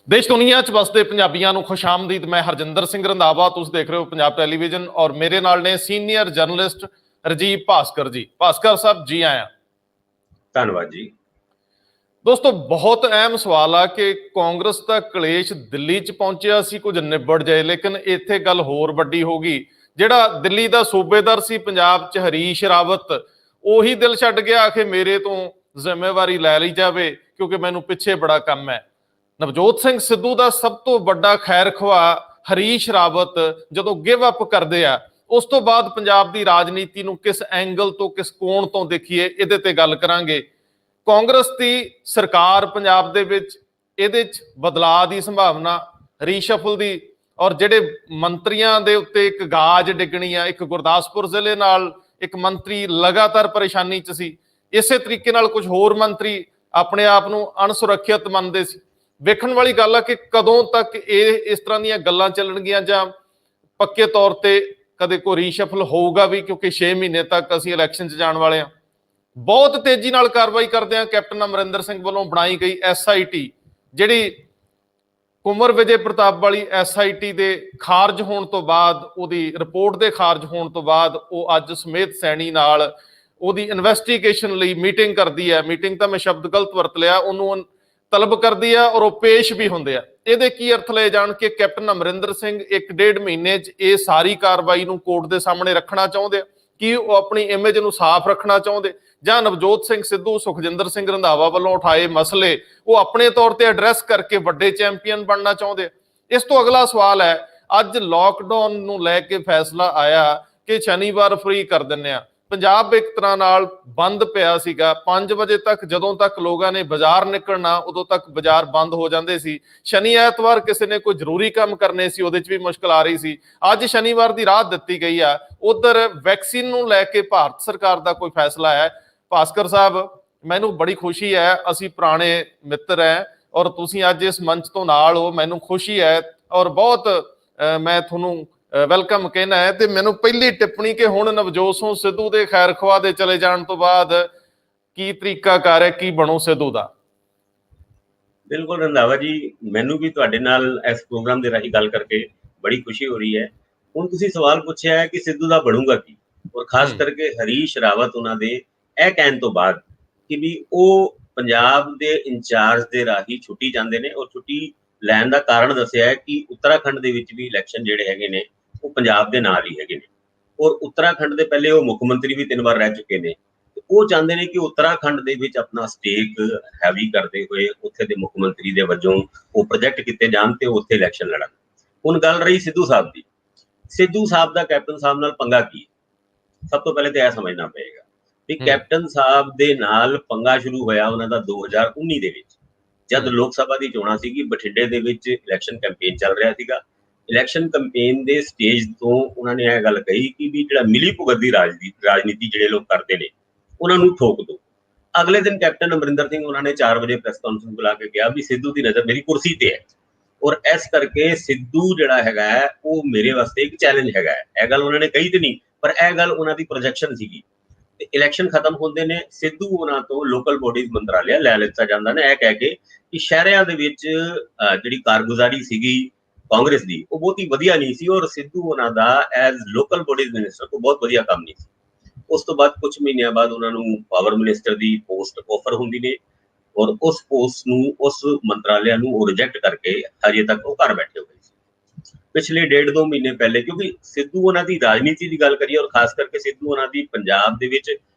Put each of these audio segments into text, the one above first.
ਦੇਸ਼ ਦੁਨੀਆ 'ਚ ਵਸਦੇ ਪੰਜਾਬੀਆਂ ਨੂੰ ਖੁਸ਼ ਆਮਦੀਦ। ਮੈਂ ਹਰਜਿੰਦਰ ਸਿੰਘ ਰੰਧਾਵਾ, ਤੁਸੀਂ ਦੇਖ ਰਹੇ ਹੋ ਪੰਜਾਬ ਟੈਲੀਵਿਜ਼ਨ ਔਰ ਮੇਰੇ ਨਾਲ ਨੇ ਸੀਨੀਅਰ ਜਰਨਲਿਸਟ ਰਜੀਵ ਭਾਸਕਰ ਜੀ। ਭਾਸਕਰ ਸਾਹਿਬ ਜੀ ਆਇਆਂ। ਧੰਨਵਾਦ ਜੀ। ਦੋਸਤੋ, ਬਹੁਤ ਅਹਿਮ ਸਵਾਲ ਆ ਕਿ ਕਾਂਗਰਸ ਦਾ ਕਲੇਸ਼ ਦਿੱਲੀ 'ਚ ਪਹੁੰਚਿਆ ਸੀ, ਕੁਝ ਨਿਬੜ ਜਾਏ, ਲੇਕਿਨ ਇੱਥੇ ਗੱਲ ਹੋਰ ਵੱਡੀ ਹੋ ਗਈ। ਜਿਹੜਾ ਦਿੱਲੀ ਦਾ ਸੂਬੇਦਾਰ ਸੀ ਪੰਜਾਬ 'ਚ ਹਰੀਸ਼ ਰਾਵਤ, ਉਹੀ ਦਿਲ ਛੱਡ ਗਿਆ ਕਿ ਮੇਰੇ ਤੋਂ ਜ਼ਿੰਮੇਵਾਰੀ ਲੈ ਲਈ ਜਾਵੇ ਕਿਉਂਕਿ ਮੈਨੂੰ ਪਿੱਛੇ ਬੜਾ ਕੰਮ ਹੈ। ਨਵਜੋਤ ਸਿੰਘ ਸਿੱਧੂ ਦਾ ਸਭ ਤੋਂ ਵੱਡਾ ਖੈਰ ਖਵਾ ਹਰੀਸ਼ ਰਾਵਤ ਜਦੋਂ ਗਿਵ ਅਪ ਕਰਦੇ ਆ, ਉਸ ਤੋਂ ਬਾਅਦ ਪੰਜਾਬ ਦੀ ਰਾਜਨੀਤੀ ਨੂੰ ਕਿਸ ਐਂਗਲ ਤੋਂ, ਕਿਸ ਕੋਣ ਤੋਂ ਦੇਖੀਏ, ਇਹਦੇ ਤੇ ਗੱਲ ਕਰਾਂਗੇ। ਕਾਂਗਰਸ ਦੀ ਸਰਕਾਰ ਪੰਜਾਬ ਦੇ ਵਿੱਚ, ਇਹਦੇ 'ਚ ਬਦਲਾਅ ਦੀ ਸੰਭਾਵਨਾ, ਰੀਸ਼ਫਲ ਦੀ, ਔਰ ਜਿਹੜੇ ਮੰਤਰੀਆਂ ਦੇ ਉੱਤੇ ਇੱਕ ਗਾਜ ਡਿੱਗਣੀ ਆ। ਇੱਕ ਗੁਰਦਾਸਪੁਰ ਜ਼ਿਲ੍ਹੇ ਨਾਲ ਇੱਕ ਮੰਤਰੀ ਲਗਾਤਾਰ ਪਰੇਸ਼ਾਨੀ 'ਚ ਸੀ, ਇਸੇ ਤਰੀਕੇ ਨਾਲ ਕੁਝ ਹੋਰ ਮੰਤਰੀ ਆਪਣੇ ਆਪ ਨੂੰ ਅਣਸੁਰੱਖਿਅਤ ਮੰਨਦੇ ਸੀ। ਵੇਖਣ ਵਾਲੀ ਗੱਲ ਆ ਕਿ ਕਦੋਂ ਤੱਕ ਇਹ ਇਸ ਤਰ੍ਹਾਂ ਦੀਆਂ ਗੱਲਾਂ ਚੱਲਣਗੀਆਂ ਜਾਂ ਪੱਕੇ ਤੌਰ ਤੇ ਕਦੇ ਕੋਈ ਰੀਸ਼ਫਲ ਹੋਊਗਾ ਵੀ, ਕਿਉਂਕਿ 6 ਮਹੀਨੇ ਤੱਕ ਅਸੀਂ ਇਲੈਕਸ਼ਨ 'ਚ ਜਾਣ ਵਾਲੇ ਹਾਂ। ਬਹੁਤ ਤੇਜ਼ੀ ਨਾਲ ਕਾਰਵਾਈ ਕਰਦੇ ਆ ਕੈਪਟਨ ਅਮਰਿੰਦਰ ਸਿੰਘ ਵੱਲੋਂ ਬਣਾਈ ਗਈ SIT, ਜਿਹੜੀ ਕੁੰਵਰ ਵਿਜੇ ਪ੍ਰਤਾਪ ਵਾਲੀ SIT ਦੇ ਖਾਰਜ ਹੋਣ ਤੋਂ ਬਾਅਦ, ਉਹਦੀ ਰਿਪੋਰਟ ਦੇ ਖਾਰਜ ਹੋਣ ਤੋਂ ਬਾਅਦ, ਉਹ ਅੱਜ ਸਮੇਤ ਸੈਣੀ ਨਾਲ ਉਹਦੀ ਇਨਵੈਸਟੀਗੇਸ਼ਨ ਲਈ ਮੀਟਿੰਗ ਕਰਦੀ ਹੈ। ਮੀਟਿੰਗ ਤਾਂ ਮੈਂ ਸ਼ਬਦ ਗਲਤ ਵਰਤ ਲਿਆ, ਉਹਨੂੰ ਤਲਬ ਕਰਦੀ ਆ ਔਰ ਉਹ ਪੇਸ਼ ਵੀ ਹੁੰਦੇ ਆ। ਇਹਦੇ ਕੀ ਅਰਥ ਲਏ ਜਾਣ ਕਿ ਕੈਪਟਨ ਅਮਰਿੰਦਰ ਸਿੰਘ 1-1.5 ਮਹੀਨੇ 'ਚ ਇਹ ਸਾਰੀ ਕਾਰਵਾਈ ਨੂੰ ਕੋਰਟ ਦੇ ਸਾਹਮਣੇ ਰੱਖਣਾ ਚਾਹੁੰਦੇ ਆ? ਕੀ ਉਹ ਆਪਣੀ ਇਮੇਜ ਨੂੰ ਸਾਫ਼ ਰੱਖਣਾ ਚਾਹੁੰਦੇ, ਜਾਂ ਨਵਜੋਤ ਸਿੰਘ ਸਿੱਧੂ, ਸੁਖਜਿੰਦਰ ਸਿੰਘ ਰੰਧਾਵਾ ਵੱਲੋਂ ਉਠਾਏ ਮਸਲੇ ਉਹ ਆਪਣੇ ਤੌਰ ਤੇ ਐਡਰੈਸ ਕਰਕੇ ਵੱਡੇ ਚੈਂਪੀਅਨ ਬਣਨਾ ਚਾਹੁੰਦੇ? ਇਸ ਤੋਂ ਅਗਲਾ ਸਵਾਲ ਹੈ, ਅੱਜ ਲੋਕਡਾਊਨ ਨੂੰ ਲੈ ਕੇ ਫੈਸਲਾ ਆਇਆ ਕਿ ਸ਼ਨੀਵਾਰ ਫ੍ਰੀ ਕਰ ਦਿੰਦੇ ਆ। ਪੰਜਾਬ ਇੱਕ ਤਰ੍ਹਾਂ ਨਾਲ ਬੰਦ ਪਿਆ ਸੀਗਾ 5 ਵਜੇ ਤੱਕ, ਜਦੋਂ ਤੱਕ ਲੋਕਾਂ ਨੇ ਬਾਜ਼ਾਰ ਨਿਕਲਣਾ ਉਦੋਂ ਤੱਕ ਬਾਜ਼ਾਰ ਬੰਦ ਹੋ ਜਾਂਦੇ ਸੀ। ਸ਼ਨੀ ਐਤਵਾਰ ਕਿਸੇ ਨੇ ਕੋਈ ਜ਼ਰੂਰੀ ਕੰਮ ਕਰਨੇ ਸੀ, ਉਹਦੇ 'ਚ ਵੀ ਮੁਸ਼ਕਲ ਆ ਰਹੀ ਸੀ। ਅੱਜ ਸ਼ਨੀਵਾਰ ਦੀ ਰਾਹਤ ਦਿੱਤੀ ਗਈ ਆ। ਉਧਰ ਵੈਕਸੀਨ ਨੂੰ ਲੈ ਕੇ ਭਾਰਤ ਸਰਕਾਰ ਦਾ ਕੋਈ ਫੈਸਲਾ ਹੈ? ਭਾਸਕਰ ਸਾਹਿਬ, ਮੈਨੂੰ ਬੜੀ ਖੁਸ਼ੀ ਹੈ, ਅਸੀਂ ਪੁਰਾਣੇ ਮਿੱਤਰ ਹੈ ਔਰ ਤੁਸੀਂ ਅੱਜ ਇਸ ਮੰਚ ਤੋਂ ਨਾਲ ਹੋ, ਮੈਨੂੰ ਖੁਸ਼ੀ ਹੈ ਔਰ ਬਹੁਤ ਮੈਂ ਤੁਹਾਨੂੰ ਵੈਲਕਮ ਕਹਿਣਾ ਹੈ। ਤੇ ਮੈਨੂੰ ਪਹਿਲੀ ਟਿੱਪਣੀ ਕਿ ਹੁਣ ਨਵਜੋਤ ਸਿੰਘ ਸਿੱਧੂ ਦੇ ਖੈਰ ਖਵਾ ਦੇ ਚਲੇ ਜਾਣ ਤੋਂ ਬਾਅਦ ਕੀ ਤਰੀਕਾ ਕਾਰ ਹੈ, ਕੀ ਬਣੂ ਸਿੱਧੂ ਦਾ? ਬਿਲਕੁਲ ਰੰਧਾਵਾ ਜੀ, ਮੈਨੂੰ ਵੀ ਤੁਹਾਡੇ ਨਾਲ ਇਸ ਪ੍ਰੋਗਰਾਮ ਦੇ ਰਾਹੀਂ ਗੱਲ ਕਰਕੇ ਬੜੀ ਖੁਸ਼ੀ ਹੋ ਰਹੀ ਹੈ। ਹੁਣ ਤੁਸੀਂ ਸਵਾਲ ਪੁੱਛਿਆ ਹੈ ਕਿ ਸਿੱਧੂ ਦਾ ਬਣੂਗਾ ਕੀ, ਔਰ ਖਾਸ ਕਰਕੇ ਹਰੀਸ਼ ਰਾਵਤ ਉਹਨਾਂ ਦੇ ਇਹ ਕਹਿਣ ਤੋਂ ਬਾਅਦ ਕਿ ਵੀ ਉਹ ਪੰਜਾਬ ਦੇ ਇੰਚਾਰਜ ਦੇ ਰਾਹੀਂ ਛੁੱਟੀ ਜਾਂਦੇ ਨੇ, ਔਰ ਛੁੱਟੀ ਲੈਣ ਦਾ ਕਾਰਨ ਦੱਸਿਆ ਹੈ ਕਿ ਉੱਤਰਾਖੰਡ ਦੇ ਵਿੱਚ ਵੀ ਇਲੈਕਸ਼ਨ ਜਿਹੜੇ ਹੈਗੇ ਨੇ ਉਹ ਪੰਜਾਬ ਦੇ ਨਾਲ ਹੀ ਹੈਗੇ ਨੇ, ਔਰ ਉੱਤਰਾਖੰਡ ਦੇ ਪਹਿਲੇ ਉਹ ਮੁੱਖ ਮੰਤਰੀ ਵੀ 3 ਵਾਰ ਰਹਿ ਚੁੱਕੇ ਨੇ। ਉਹ ਚਾਹੁੰਦੇ ਨੇ ਕਿ ਉੱਤਰਾਖੰਡ ਦੇ ਵਿੱਚ ਆਪਣਾ ਸਟੇਕ ਹੈਵੀ ਕਰਦੇ ਹੋਏ ਉੱਥੇ ਦੇ ਮੁੱਖ ਮੰਤਰੀ ਦੇ ਵਜੋਂ ਉਹ ਪ੍ਰੋਜੈਕਟ ਕੀਤੇ ਜਾਣ ਤੇ ਉੱਥੇ ਇਲੈਕਸ਼ਨ ਲੜਨ। ਹੁਣ ਗੱਲ ਰਹੀ ਸਿੱਧੂ ਸਾਹਿਬ ਦੀ, ਸਿੱਧੂ ਸਾਹਿਬ ਦਾ ਕੈਪਟਨ ਸਾਹਿਬ ਨਾਲ ਪੰਗਾ ਕੀ? ਸਭ ਤੋਂ ਪਹਿਲੇ ਤਾਂ ਇਹ ਸਮਝਣਾ ਪਏਗਾ ਕਿ ਕੈਪਟਨ ਸਾਹਿਬ ਦੇ ਨਾਲ ਪੰਗਾ ਸ਼ੁਰੂ ਹੋਇਆ ਉਹਨਾਂ ਦਾ 2019 ਦੇ ਵਿੱਚ, ਜਦ ਲੋਕ ਸਭਾ ਦੀ ਚੋਣਾਂ ਸੀਗੀ। ਬਠਿੰਡੇ ਦੇ ਵਿੱਚ ਇਲੈਕਸ਼ਨ ਕੈਂਪੇਨ ਚੱਲ ਰਿਹਾ ਸੀਗਾ। ਇਲੈਕਸ਼ਨ ਕੈਂਪੇਨ ਦੇ ਸਟੇਜ ਤੋਂ ਉਹਨਾਂ ਨੇ ਇਹ ਗੱਲ ਕਹੀ ਕਿ ਵੀ ਜਿਹੜਾ ਮਿਲੀ ਭੁਗਤ ਦੀ ਰਾਜਨੀਤੀ ਜਿਹੜੇ ਲੋਕ ਕਰਦੇ ਨੇ ਉਹਨਾਂ ਨੂੰ ਠੋਕ ਦਿਓ। ਅਗਲੇ ਦਿਨ ਕੈਪਟਨ ਅਮਰਿੰਦਰ ਸਿੰਘ ਉਹਨਾਂ ਨੇ 4 ਵਜੇ ਪ੍ਰੈਸ ਕਾਨਫਰੰਸ ਬੁਲਾ ਕੇ ਕਿਹਾ ਵੀ ਸਿੱਧੂ ਦੀ ਨਜ਼ਰ ਮੇਰੀ ਕੁਰਸੀ ਤੇ ਹੈ, ਔਰ ਇਸ ਕਰਕੇ ਸਿੱਧੂ ਜਿਹੜਾ ਹੈਗਾ ਹੈ ਉਹ ਮੇਰੇ ਵਾਸਤੇ ਇੱਕ ਚੈਲੰਜ ਹੈਗਾ ਹੈ। ਇਹ ਗੱਲ ਉਹਨਾਂ ਨੇ ਕਹੀ ਤੇ ਨਹੀਂ, ਪਰ ਇਹ ਗੱਲ ਉਹਨਾਂ ਦੀ ਪ੍ਰੋਜੈਕਸ਼ਨ ਸੀਗੀ। ਤੇ ਇਲੈਕਸ਼ਨ ਖਤਮ ਹੁੰਦੇ ਨੇ, ਸਿੱਧੂ ਉਹਨਾਂ ਤੋਂ ਲੋਕਲ ਬੋਡੀਜ਼ ਮੰਤਰਾਲਿਆ ਲੈ ਲਿੱਤਾ ਜਾਂਦਾ ਨੇ, ਇਹ ਕਹਿ ਕੇ ਕਿ ਸ਼ਹਿਰਾਂ ਦੇ ਵਿੱਚ ਜਿਹੜੀ ਕਾਰਗੁਜ਼ਾਰੀ ਸੀਗੀ ਕਾਂਗਰਸ ਦੀ ਉਹ ਬਹੁਤੀ ਵਧੀਆ ਨਹੀਂ ਸੀ, ਔਰ ਸਿੱਧੂ ਉਹਨਾਂ ਦਾ ਐਜ਼ ਲੋਕਲ ਬੋਡੀਜ਼ ਮਿਨਿਸਟਰ ਤੋਂ ਬਹੁਤ ਵਧੀਆ ਕੰਮ ਨਹੀਂ ਸੀ। ਉਸ ਤੋਂ ਬਾਅਦ ਕੁਝ ਮਹੀਨਿਆਂ ਬਾਅਦ ਉਹਨਾਂ ਨੂੰ ਪਾਵਰ ਮਿਨਿਸਟਰ ਦੀ ਪੋਸਟ ਆਫਰ ਹੁੰਦੀ ਨੇ, ਔਰ ਉਸ ਪੋਸਟ ਨੂੰ, ਉਸ ਮੰਤਰਾਲਿਆ ਨੂੰ ਉਹ ਰਿਜੈਕਟ ਕਰਕੇ ਹਜੇ ਤੱਕ ਉਹ ਘਰ ਬੈਠੇ ਹੋਏ ਸੀ। ਪਿਛਲੇ 1.5-2 ਮਹੀਨੇ ਪਹਿਲੇ, ਕਿਉਂਕਿ ਸਿੱਧੂ ਉਹਨਾਂ ਦੀ ਰਾਜਨੀਤੀ ਦੀ ਗੱਲ ਕਰੀਏ ਔਰ ਖਾਸ ਕਰਕੇ ਸਿੱਧੂ ਉਹਨਾਂ ਦੀ ਪੰਜਾਬ ਦੇ ਵਿੱਚ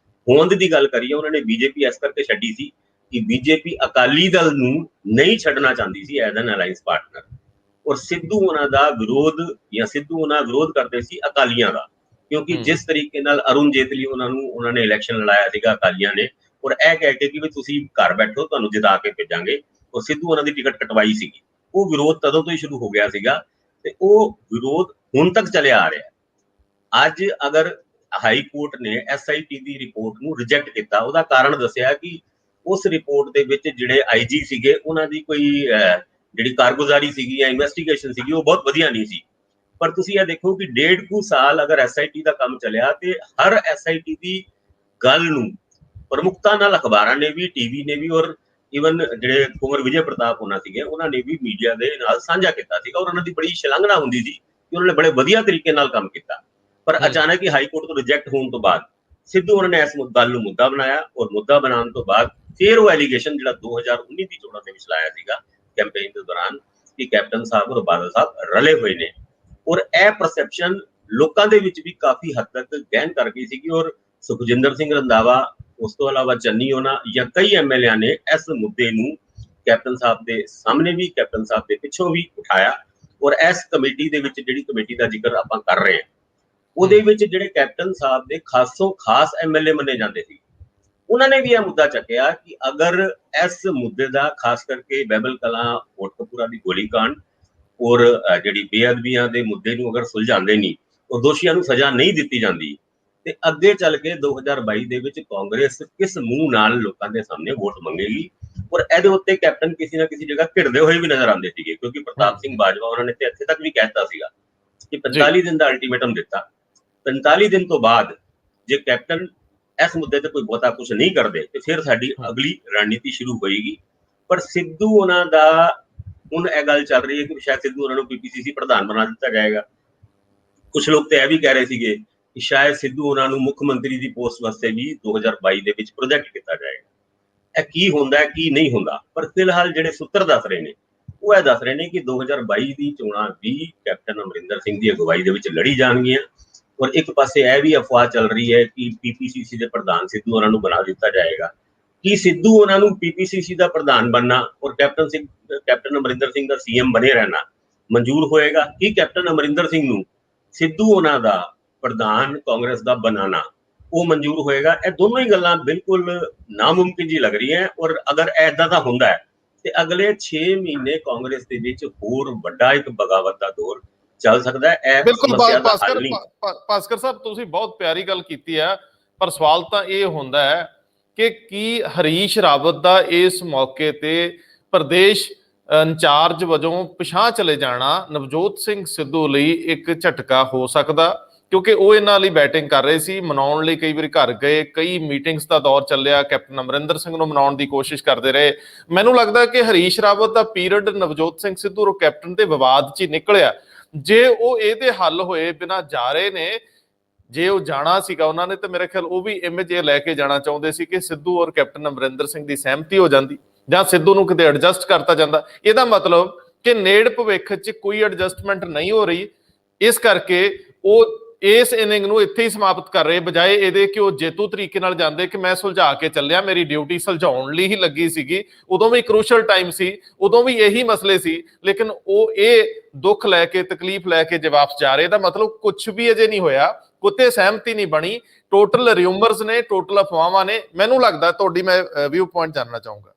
ਹੋਂਦ ਦੀ ਗੱਲ ਕਰੀਏ, ਉਹਨਾਂ ਨੇ BJP ਇਸ ਕਰਕੇ ਛੱਡੀ ਸੀ ਕਿ BJP ਅਕਾਲੀ ਦਲ ਨੂੰ ਨਹੀਂ ਛੱਡਣਾ ਚਾਹੁੰਦੀ ਸੀ ਐਜ਼ ਐਨ ਅਲਾਈਅੰਸ ਪਾਰਟਨਰ, ਔਰ ਸਿੱਧੂ ਉਹਨਾਂ ਦਾ ਵਿਰੋਧ ਜਾਂ ਸਿੱਧੂ ਉਹਨਾਂ ਵਿਰੋਧ ਕਰਦੇ ਸੀ ਅਕਾਲੀਆਂ ਦਾ, ਕਿਉਂਕਿ ਜਿਸ ਤਰੀਕੇ ਨਾਲ ਅਰੁਣ ਜੇਤਲੀ ਉਹਨਾਂ ਨੇ ਇਲੈਕਸ਼ਨ ਲੜਾਇਆ ਸੀਗਾ ਅਕਾਲੀਆਂ ਨੇ, ਔਰ ਇਹ ਕਹਿ ਕੇ ਕਿ ਵੀ ਤੁਸੀਂ ਘਰ ਬੈਠੋ ਤੁਹਾਨੂੰ ਜਿਤਾ ਕੇ ਭੇਜਾਂਗੇ, ਔਰ ਸਿੱਧੂ ਉਹਨਾਂ ਦੀ ਟਿਕਟ ਕਟਵਾਈ ਸੀਗੀ। ਉਹ ਵਿਰੋਧ ਤਦੋਂ ਤੋਂ ਹੀ ਸ਼ੁਰੂ ਹੋ ਗਿਆ ਸੀਗਾ ਤੇ ਉਹ ਵਿਰੋਧ ਹੁਣ ਤੱਕ ਚੱਲਿਆ ਆ ਰਿਹਾ। ਅੱਜ ਅਗਰ ਹਾਈ ਕੋਰਟ ਨੇ SIT ਦੀ ਰਿਪੋਰਟ ਨੂੰ ਰਿਜੈਕਟ ਕੀਤਾ, ਉਹਦਾ ਕਾਰਨ ਦੱਸਿਆ ਕਿ ਉਸ ਰਿਪੋਰਟ ਦੇ ਵਿੱਚ ਜਿਹੜੇ IG ਸੀਗੇ ਉਹਨਾਂ ਦੀ ਕੋਈ ਜਿਹੜੀ ਕਾਰਗੁਜ਼ਾਰੀ ਸੀਗੀ ਜਾਂ ਇਨਵੈਸਟੀਗੇਸ਼ਨ ਸੀਗੀ ਉਹ ਬਹੁਤ ਵਧੀਆ ਨਹੀਂ ਸੀ। ਪਰ ਤੁਸੀਂ ਇਹ ਦੇਖੋ ਕਿ 1.5 ਸਾਲ ਅਗਰ SIT ਦਾ ਕੰਮ ਚੱਲਿਆ ਤੇ ਹਰ SIT ਦੀ ਗੱਲ ਨੂੰ ਪ੍ਰਮੁਖਤਾ ਨਾਲ ਅਖਬਾਰਾਂ ਨੇ ਵੀ, TV ਨੇ ਵੀ ਔਰ ਈਵਨ ਜਿਹੜੇ ਕੁੰਵਰ ਵਿਜੇ ਪ੍ਰਤਾਪ ਹੋਣਾ ਸੀਗੇ, ਉਹਨਾਂ ਨੇ ਵੀ ਮੀਡੀਆ ਦੇ ਨਾਲ ਸਾਂਝਾ ਕੀਤਾ ਸੀਗਾ ਔਰ ਉਹਨਾਂ ਦੀ ਬੜੀ ਸ਼ਲਾਘਨਾ ਹੁੰਦੀ ਸੀ ਕਿ ਉਹਨਾਂ ਨੇ ਬੜੇ ਵਧੀਆ ਤਰੀਕੇ ਨਾਲ ਕੰਮ ਕੀਤਾ। ਪਰ ਅਚਾਨਕ ਹੀ ਹਾਈ ਕੋਰਟ ਤੋਂ ਰਿਜੈਕਟ ਹੋਣ ਤੋਂ ਬਾਅਦ ਸਿੱਧੂ ਉਹਨਾਂ ਨੇ ਇਸ ਗੱਲ ਨੂੰ ਮੁੱਦਾ ਬਣਾਇਆ ਔਰ ਮੁੱਦਾ ਬਣਾਉਣ ਤੋਂ ਬਾਅਦ ਫਿਰ ਉਹ ਐਲੀਗੇਸ਼ਨ ਜਿਹੜਾ 2019 ਦੀ ਚੋਣਾਂ ਦੇ ਵਿੱਚ ਲਾਇਆ ਸੀਗਾ ਕੈਂਪੇਨ ਦੇ ਦੌਰਾਨ ਕਿ ਕੈਪਟਨ ਸਾਹਿਬ ਔਰ ਬਾਦਲ ਸਾਹਿਬ ਰਲੇ ਹੋਏ ਨੇ, ਔਰ ਇਹ ਪਰਸੈਪਸ਼ਨ ਲੋਕਾਂ ਦੇ ਵਿੱਚ ਵੀ ਕਾਫੀ ਹੱਦ ਤੱਕ ਗਹਿਨ ਕਰ ਗਈ ਸੀਗੀ। ਔਰ ਸੁਖਜਿੰਦਰ ਸਿੰਘ ਰੰਧਾਵਾ, ਉਸ ਤੋਂ ਇਲਾਵਾ ਚੰਨੀ ਹੋਣਾ ਜਾਂ ਕਈ ਐਮਐਲਏ ਨੇ ਇਸ ਮੁੱਦੇ ਨੂੰ ਕੈਪਟਨ ਸਾਹਿਬ ਦੇ ਸਾਹਮਣੇ ਵੀ, ਕੈਪਟਨ ਸਾਹਿਬ ਦੇ ਪਿੱਛੋਂ ਵੀ ਉਠਾਇਆ। ਔਰ ਇਸ ਕਮੇਟੀ ਦੇ ਵਿੱਚ, ਜਿਹੜੀ ਕਮੇਟੀ ਦਾ ਜ਼ਿਕਰ ਆਪਾਂ ਕਰ ਰਹੇ ਹਾਂ, ਉਹਦੇ ਵਿੱਚ ਜਿਹੜੇ ਕੈਪਟਨ ਸਾਹਿਬ ਦੇ ਖਾਸੋਂ ਖਾਸ ਐਮਐਲਏ ਮੰਨੇ ਜਾਂਦੇ ਸੀ, ਉਹਨਾਂ ਨੇ ਵੀ ਇਹ ਮੁੱਦਾ ਚੱਕਿਆ ਕਿ ਅਗਰ ਇਸ ਮੁੱਦੇ ਦਾ ਖਾਸ ਕਰਕੇ ਬਹਿਬਲ ਕਲਾਂ, ਕੋਟਕਪੂਰਾ ਦੀ ਗੋਲੀकांड ਔਰ ਜਿਹੜੀ ਬੇਅਦਬੀਆਂ ਦੇ ਮੁੱਦੇ ਨੂੰ ਅਗਰ ਸੁਲਝਾਉਂਦੇ ਨਹੀਂ, ਉਹ ਦੋਸ਼ੀਆਂ ਨੂੰ ਸਜ਼ਾ ਨਹੀਂ ਦਿੱਤੀ ਜਾਂਦੀ, ਤੇ ਅੱਗੇ ਚੱਲ ਕੇ 2022 ਦੇ ਵਿੱਚ ਕਾਂਗਰਸ ਕਿਸ ਮੂੰਹ ਨਾਲ ਲੋਕਾਂ ਦੇ ਸਾਹਮਣੇ ਵੋਟ ਮੰਗੇਗੀ। ਔਰ ਇਹਦੇ ਉੱਤੇ ਕੈਪਟਨ ਕਿਸੇ ਨਾ ਕਿਸੇ ਜਗ੍ਹਾ ਘਿਰਦੇ ਹੋਏ ਵੀ ਨਜ਼ਰ ਆਉਂਦੇ ਸੀਗੇ, ਕਿਉਂਕਿ ਪ੍ਰਤਾਪ ਸਿੰਘ ਬਾਜਵਾ ਉਹਨਾਂ ਨੇ ਤੇ ਇੱਥੇ ਤੱਕ ਵੀ ਕਹਿਤਾ ਸੀਗਾ ਕਿ 45 ਦਿਨ ਦਾ ਅਲਟੀਮੇਟਮ ਦਿੱਤਾ। 45 ਦਿਨ ਤੋਂ ਬਾਅਦ ਜੇ ਕੈਪਟਨ ਇਸ ਮੁੱਦੇ ਤੇ ਕੋਈ ਬਹੁਤਾ ਕੁਝ ਨਹੀਂ ਕਰਦੇ ਤੇ ਫਿਰ ਸਾਡੀ ਅਗਲੀ ਰਣਨੀਤੀ ਸ਼ੁਰੂ ਹੋਏਗੀ। ਪਰ ਸਿੱਧੂ ਉਹਨਾਂ ਦਾ ਹੁਣ ਇਹ ਗੱਲ ਚੱਲ ਰਹੀ ਹੈ ਕਿ ਸ਼ਾਇਦ ਸਿੱਧੂ ਉਹਨਾਂ ਨੂੰ ਪੀਪੀਸੀਸੀ ਪ੍ਰਧਾਨ ਬਣਾ ਦਿੱਤਾ ਜਾਏਗਾ। ਕੁਝ ਲੋਕ ਤੇ ਇਹ ਵੀ ਕਹਿ ਰਹੇ ਸੀਗੇ ਕਿ ਸ਼ਾਇਦ ਸਿੱਧੂ ਉਹਨਾਂ ਨੂੰ ਮੁੱਖ ਮੰਤਰੀ ਦੀ ਪੋਸਟ ਵਾਸਤੇ ਵੀ 2022 ਦੇ ਵਿੱਚ ਪ੍ਰੋਜੈਕਟ ਕੀਤਾ ਜਾਏਗਾ। ਇਹ ਕੀ ਹੁੰਦਾ ਹੈ ਕੀ ਨਹੀਂ ਹੁੰਦਾ, ਪਰ ਫਿਲਹਾਲ ਜਿਹੜੇ ਸੂਤਰ ਦੱਸ ਰਹੇ ਨੇ ਉਹ ਇਹ ਦੱਸ ਰਹੇ ਨੇ ਕਿ 2022 ਦੀ ਚੋਣਾਂ ਵੀ ਕੈਪਟਨ ਅਮਰਿੰਦਰ ਸਿੰਘ ਦੀ ਅਗਵਾਈ ਦੇ ਵਿੱਚ ਲੜੀ ਜਾਣਗੀਆਂ। ਔਰ ਇੱਕ ਪਾਸੇ ਇਹ ਵੀ ਅਫਵਾਹ ਚੱਲ ਰਹੀ ਹੈ ਕਿ ਪੀਪੀਸੀਸੀ ਦੇ ਪ੍ਰਧਾਨ ਸਿੱਧੂ ਉਹਨਾਂ ਨੂੰ ਬਣਾ ਦਿੱਤਾ ਜਾਏਗਾ। ਕੀ ਸਿੱਧੂ ਉਹਨਾਂ ਨੂੰ ਪੀਪੀਸੀਸੀ ਦਾ ਪ੍ਰਧਾਨ ਬਣਨਾ ਔਰ ਕੈਪਟਨ ਅਮਰਿੰਦਰ ਸਿੰਘ ਦਾ ਸੀਐਮ ਬਣੇ ਰਹਿਣਾ ਮਨਜ਼ੂਰ ਹੋਏਗਾ? ਕੀ ਕੈਪਟਨ ਅਮਰਿੰਦਰ ਸਿੰਘ ਨੂੰ ਸਿੱਧੂ ਉਹਨਾਂ ਦਾ ਪ੍ਰਧਾਨ ਕਾਂਗਰਸ ਦਾ ਬਣਾਉਣਾ ਉਹ ਮਨਜ਼ੂਰ ਹੋਏਗਾ? ਇਹ ਦੋਨੋਂ ਹੀ ਗੱਲਾਂ ਬਿਲਕੁਲ ਨਾਮੁਮਕਿਨ ਜੀ ਲੱਗ ਰਹੀਆਂ। ਔਰ ਅਗਰ ਐਦਾਂ ਦਾ ਹੁੰਦਾ ਹੈ ਤੇ ਅਗਲੇ 6 ਮਹੀਨੇ ਕਾਂਗਰਸ ਦੇ ਵਿੱਚ ਹੋਰ ਵੱਡਾ ਇੱਕ ਬਗਾਵਤ ਦਾ ਦੌਰ ਚੱਲ ਸਕਦਾ ਹੈ। ਇਹ ਬਿਲਕੁਲ ਸਮੱਸਿਆ ਦਾ ਹੱਲ ਨਹੀਂ। ਭਾਸਕਰ ਸਾਹਿਬ, ਤੁਸੀਂ ਬਹੁਤ ਪਿਆਰੀ ਗੱਲ ਕੀਤੀ ਹੈ, ਪਰ ਸਵਾਲ ਤਾਂ ਇਹ ਹੁੰਦਾ ਹੈ ਕਿ ਕੀ ਹਰੀਸ਼ ਰਾਵਤ ਦਾ ਇਸ ਮੌਕੇ ਤੇ ਪ੍ਰਦੇਸ਼ ਇੰਚਾਰਜ ਵਜੋਂ ਪਿਛਾਂਹ ਚਲੇ ਜਾਣਾ ਨਵਜੋਤ ਸਿੰਘ ਸਿੱਧੂ ਲਈ ਇੱਕ ਝਟਕਾ ਹੋ ਸਕਦਾ? ਕਿਉਂਕਿ ਉਹ ਇਹਨਾਂ ਲਈ ਬੈਟਿੰਗ ਕਰ ਰਹੇ ਸੀ, ਮਨਾਉਣ ਲਈ ਕਈ ਵਾਰੀ ਘਰ ਗਏ, ਕਈ ਮੀਟਿੰਗਸ ਦਾ ਦੌਰ ਚੱਲਿਆ, ਕੈਪਟਨ ਅਮਰਿੰਦਰ ਸਿੰਘ ਨੂੰ ਮਨਾਉਣ ਦੀ ਕੋਸ਼ਿਸ਼ ਕਰਦੇ ਰਹੇ। ਮੈਨੂੰ ਲੱਗਦਾ ਕਿ ਹਰੀਸ਼ ਰਾਵਤ ਦਾ ਪੀਰੀਅਡ ਨਵਜੋਤ ਸਿੰਘ ਸਿੱਧੂ ਔਰ ਕੈਪਟਨ ਦੇ ਵਿਵਾਦ 'ਚ ਹੀ ਨਿਕਲਿਆ। ਜੇ ਉਹ ਇਹਦੇ ਹੱਲ ਹੋਏ ਬਿਨਾਂ ਜਾ ਰਹੇ ਨੇ, ਜੇ ਉਹ ਜਾਣਾ ਸੀਗਾ ਉਹਨਾਂ ਨੇ, ਤਾਂ ਮੇਰੇ ਖਿਆਲ ਉਹ ਵੀ ਇਮੇਜ ਇਹ ਲੈ ਕੇ ਜਾਣਾ ਚਾਹੁੰਦੇ ਸੀ ਕਿ ਸਿੱਧੂ ਔਰ ਕੈਪਟਨ ਅਮਰਿੰਦਰ ਸਿੰਘ ਦੀ ਸਹਿਮਤੀ ਹੋ ਜਾਂਦੀ ਜਾਂ ਸਿੱਧੂ ਨੂੰ ਕਿਤੇ ਐਡਜਸਟ ਕਰਤਾ ਜਾਂਦਾ। ਇਹਦਾ ਮਤਲਬ ਕਿ ਨੇੜ ਭਵਿੱਖ 'ਚ ਕੋਈ ਐਡਜਸਟਮੈਂਟ ਨਹੀਂ ਹੋ ਰਹੀ, ਇਸ ਕਰਕੇ ਉਹ ਇਸ ਇਨਿੰਗ ਨੂੰ ਇੱਥੇ ਹੀ ਸਮਾਪਤ ਕਰ ਰਹੇ, ਬਜਾਏ ਇਹਦੇ ਕਿ ਉਹ ਜੇਤੂ ਤਰੀਕੇ ਨਾਲ ਜਾਂਦੇ ਕਿ ਮੈਂ ਸੁਲਝਾ ਕੇ ਚੱਲਿਆ, ਮੇਰੀ ਡਿਊਟੀ ਸੁਲਝਾਉਣ ਲਈ ਹੀ ਲੱਗੀ ਸੀਗੀ। ਉਦੋਂ ਵੀ ਕਰੂਸ਼ਲ ਟਾਈਮ ਸੀ, ਉਦੋਂ ਵੀ ਇਹੀ ਮਸਲੇ ਸੀ, ਲੇਕਿਨ ਉਹ ਇਹ ਦੁੱਖ ਲੈ ਕੇ, ਤਕਲੀਫ ਲੈ ਕੇ ਜੇ ਵਾਪਸ ਜਾ ਰਹੇ। ਦਾ ਮਤਲਬ ਕੁਝ ਵੀ ਅਜੇ ਨਹੀਂ ਹੋਇਆ, ਕਿਤੇ ਸਹਿਮਤੀ ਨਹੀਂ ਬਣੀ, ਟੋਟਲ ਰਿਊਮਰਸ ਨੇ, ਟੋਟਲ ਅਫਵਾਹਾਂ ਨੇ। ਮੈਨੂੰ ਲੱਗਦਾ ਤੁਹਾਡੀ ਮੈਂ ਵਿਊ ਪੁਆਇੰਟ ਜਾਣਨਾ ਚਾਹੂੰਗਾ।